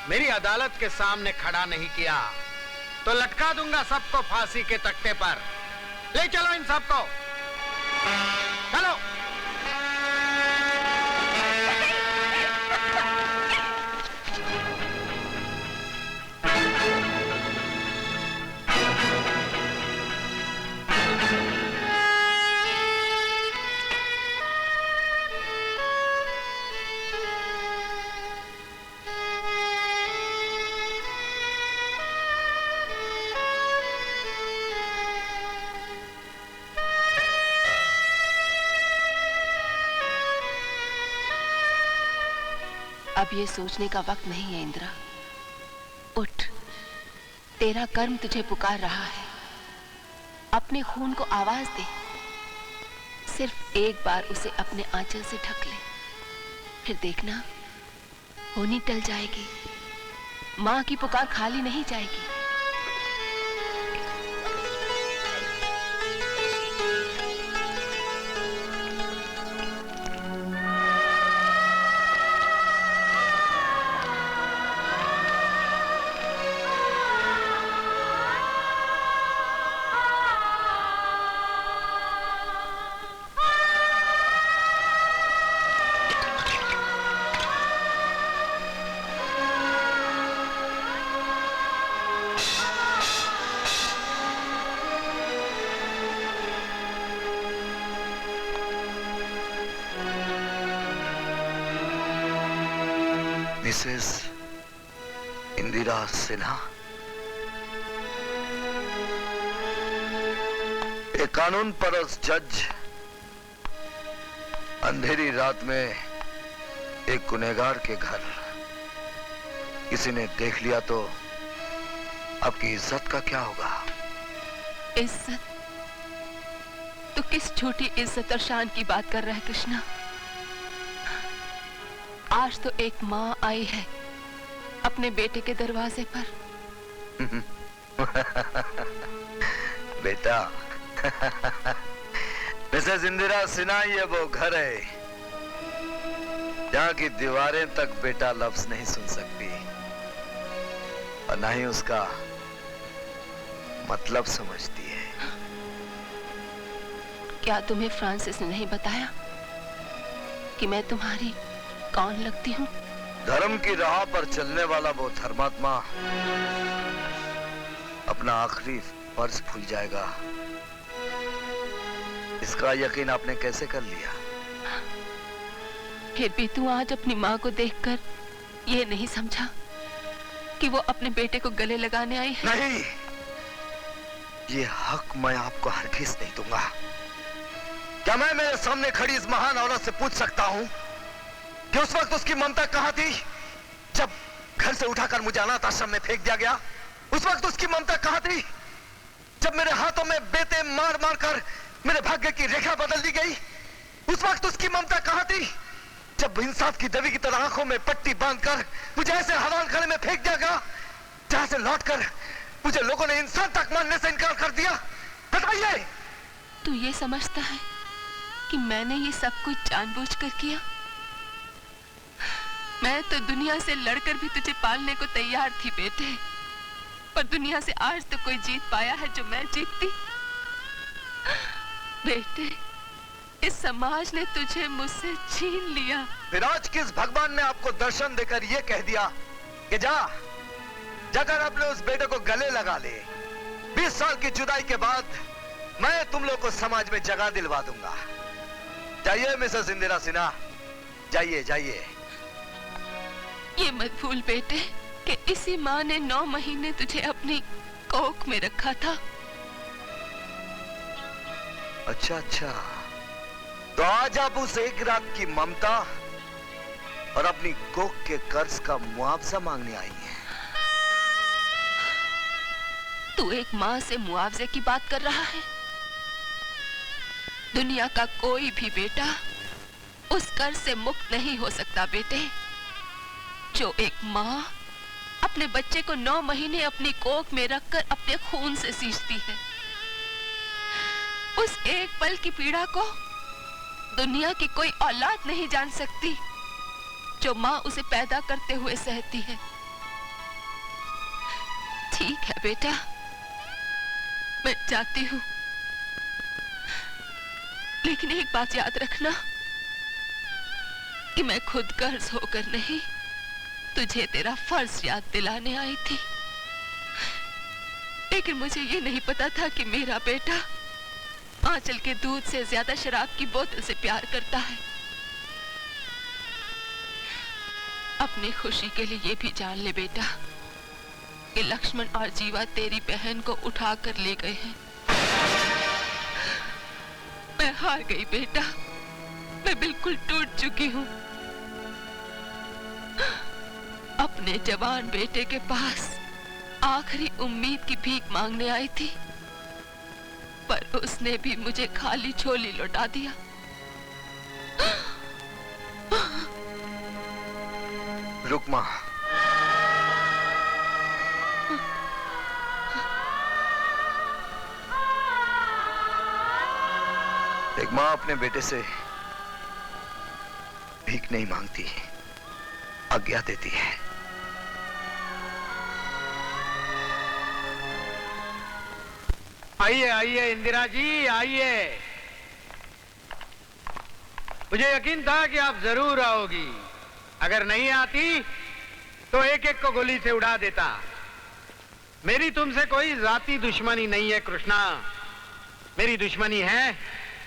मेरी अदालत के सामने खड़ा नहीं किया तो लटका दूंगा सबको फांसी के तख्ते पर। ले चलो इन सबको, चलो। अब ये सोचने का वक्त नहीं है इंदिरा। उठ, तेरा कर्म तुझे पुकार रहा है। अपने खून को आवाज दे। सिर्फ एक बार उसे अपने आंचल से ढक ले, फिर देखना होनी टल जाएगी। माँ की पुकार खाली नहीं जाएगी। मिसेस इंदिरा सिन्हा, एक कानून परस्त जज अंधेरी रात में एक गुनहगार के घर किसी ने देख लिया तो आपकी इज्जत का क्या होगा? इज्जत? तो किस छोटी इज्जत और शान की बात कर रहा है कृष्णा? आज तो एक माँ आई है अपने बेटे के दरवाजे पर। बेटा, मिसेस इंदिरा सिन्हा, ये वो घर है जहाँ की दीवारें तक बेटा लफ्ज नहीं सुन सकती और ना ही उसका मतलब समझती है। क्या तुम्हें फ्रांसिस ने नहीं बताया कि मैं तुम्हारी कौन लगती हूँ? धर्म की राह पर चलने वाला वो धर्मात्मा अपना आखिरी फर्ज भूल जाएगा, इसका यकीन आपने कैसे कर लिया? फिर भी तू आज अपनी माँ को देखकर ये नहीं समझा कि वो अपने बेटे को गले लगाने आई है? नहीं, ये हक मैं आपको हरगिज़ नहीं दूंगा। क्या मैं मेरे सामने खड़ी इस महान औरत से पूछ सकता हूँ कि उस वक्त उसकी ममता कहाँ थी जब घर से उठाकर मुझे अनाथ आश्रम में फेंक दिया गया? उस वक्त उसकी ममता कहाँ थी जब मेरे हाथों में बेटे मार मार कर मेरे भाग्य की रेखा बदल दी गई? उस वक्त उसकी ममता कहाँ थी जब इंसाफ की देवी की तरह आंखों में पट्टी बांधकर मुझे ऐसे हवाल खाने में फेंक दिया गया जहां से लौटकर मुझे लोगों ने इंसान तक मानने से इनकार कर दिया? बताइए। तू ये समझता है कि मैंने ये सब कुछ जानबूझकर किया? मैं तो दुनिया से लड़कर भी तुझे पालने को तैयार थी बेटे, पर दुनिया से आज तो कोई जीत पाया है जो मैं जीतती। बेटे, इस समाज ने तुझे मुझसे छीन लिया। फिर आज किस भगवान ने आपको दर्शन देकर ये कह दिया कि जाकर अपने उस बेटे को गले लगा ले? 20 साल की जुदाई के बाद मैं तुम लोग को समाज में जगह दिलवा दूंगा। जाइए मिसेस इंदिरा सिन्हा, जाइए जाइए। ये मत भूल बेटे कि इसी माँ ने 9 महीने तुझे अपनी कोख में रखा था। अच्छा अच्छा, तो आज आप उस एक रात की ममता और अपनी कोख के कर्ज का मुआवजा मांगने आई हैं। तू एक माँ से मुआवजे की बात कर रहा है? दुनिया का कोई भी बेटा उस कर्ज से मुक्त नहीं हो सकता बेटे, जो एक माँ अपने बच्चे को 9 महीने अपनी कोख में रखकर अपने खून से सींचती है। उस एक पल की पीड़ा को दुनिया की कोई औलाद नहीं जान सकती जो माँ उसे पैदा करते हुए सहती है। ठीक है बेटा, मैं जाती हूँ, लेकिन एक बात याद रखना कि मैं खुद गर्ज होकर नहीं, तुझे तेरा फर्ज याद दिलाने आई थी। लेकिन मुझे ये नहीं पता था कि मेरा बेटा आंचल के दूध से ज्यादा शराब की बोतल से प्यार करता है। अपनी खुशी के लिए ये भी जान ले बेटा कि लक्ष्मण और जीवा तेरी बहन को उठा कर ले गए हैं। मैं हार गई बेटा, मैं बिल्कुल टूट चुकी हूँ। अपने जवान बेटे के पास आखिरी उम्मीद की भीख मांगने आई थी, पर उसने भी मुझे खाली झोली लौटा दिया। रुक मां, एक मां अपने बेटे से भीख नहीं मांगती, आज्ञा देती है। आइए आइए इंदिरा जी, आइए। मुझे यकीन था कि आप जरूर आओगी। अगर नहीं आती तो एक एक को गोली से उड़ा देता। मेरी तुमसे कोई जाती दुश्मनी नहीं है कृष्णा, मेरी दुश्मनी है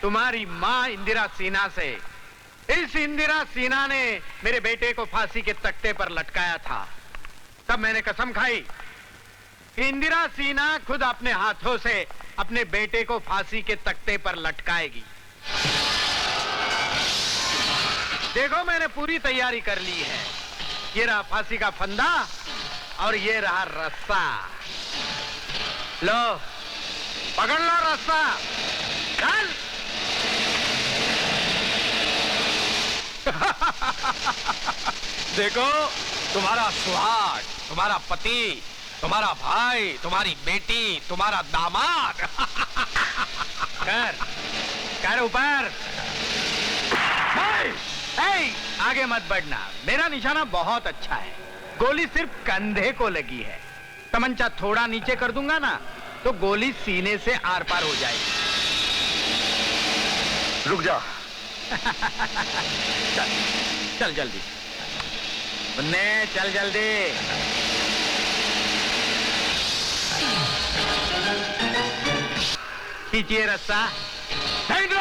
तुम्हारी मां इंदिरा सिन्हा से। इस इंदिरा सिन्हा ने मेरे बेटे को फांसी के तख्ते पर लटकाया था। तब मैंने कसम खाई कि इंदिरा सिन्हा खुद अपने हाथों से अपने बेटे को फांसी के तख्ते पर लटकाएगी। देखो मैंने पूरी तैयारी कर ली है। ये रहा फांसी का फंदा और ये रहा रस्सा। लो पकड़ लो रस्सा, चल। देखो तुम्हारा सुहाग, तुम्हारा पति, तुम्हारा भाई, तुम्हारी बेटी, तुम्हारा दामाद। कर ऊपर। आगे मत बढ़ना, मेरा निशाना बहुत अच्छा है। गोली सिर्फ कंधे को लगी है। तमंचा थोड़ा नीचे कर दूंगा ना तो गोली सीने से आर पार हो जाएगी। रुक जा। चल चल जल्दी मुन्ने, चल जल्दी। खींचिए रस्सा। महेंद्र,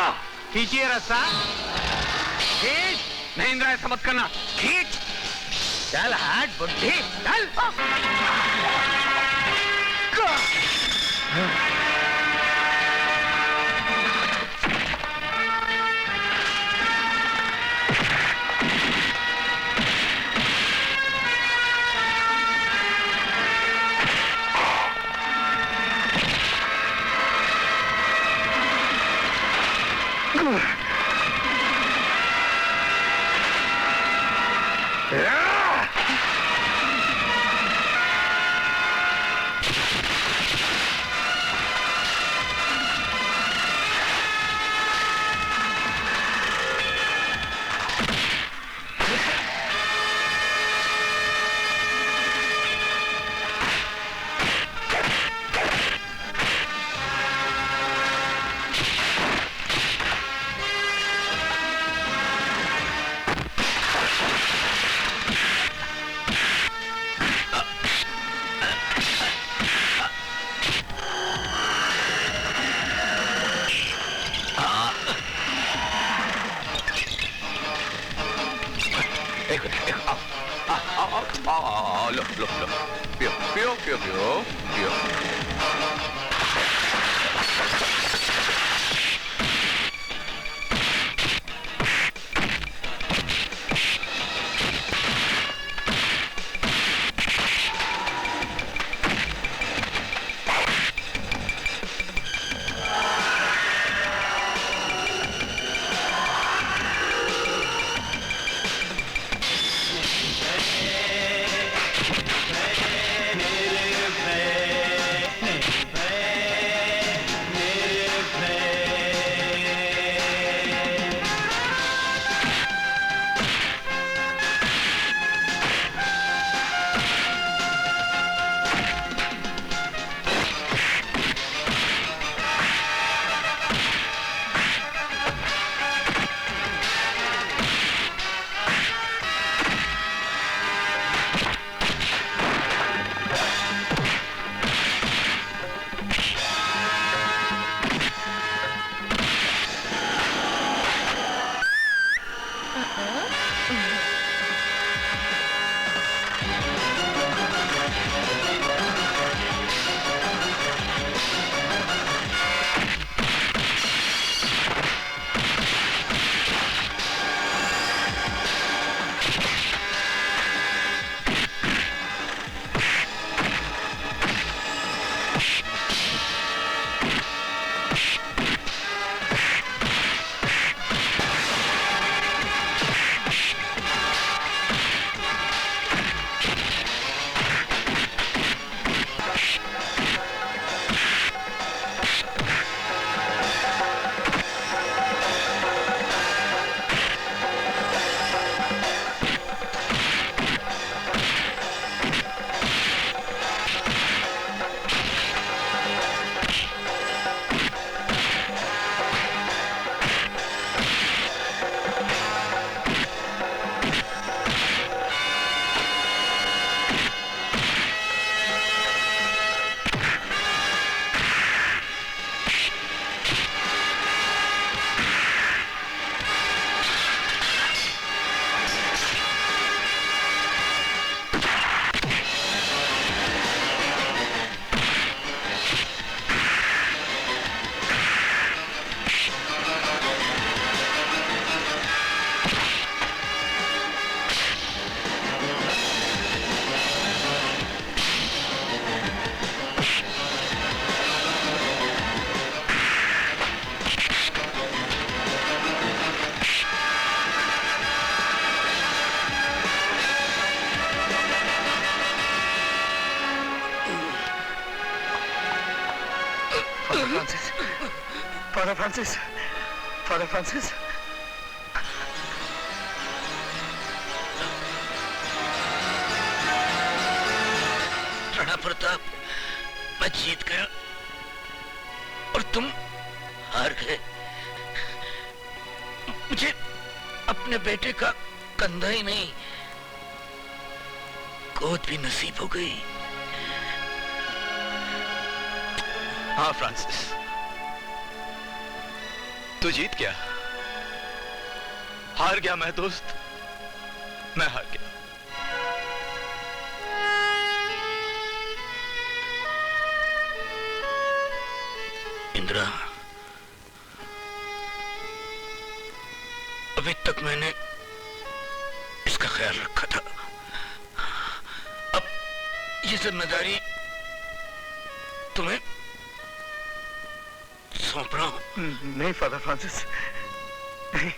खींचिए रस्सा। खींच। महेंद्र ऐसा मत करना, खींच। चल हट बुढ़ी, चल। Father Francis, father Francis. Rana Pratap, मैं जीत गया और तुम हार गए। मुझे अपने बेटे का कंधा ही नहीं, गोद भी नसीब हो गई। हाँ फ्रांसिस, तू जीत गया। हार गया मैं दोस्त, मैं हार गया। इंदिरा, अभी तक मैंने इसका ख्याल रखा था, अब ये जिम्मेदारी तुम्हें सौंप रहा हूं। नहीं फादर फ्रांसिस, नहीं।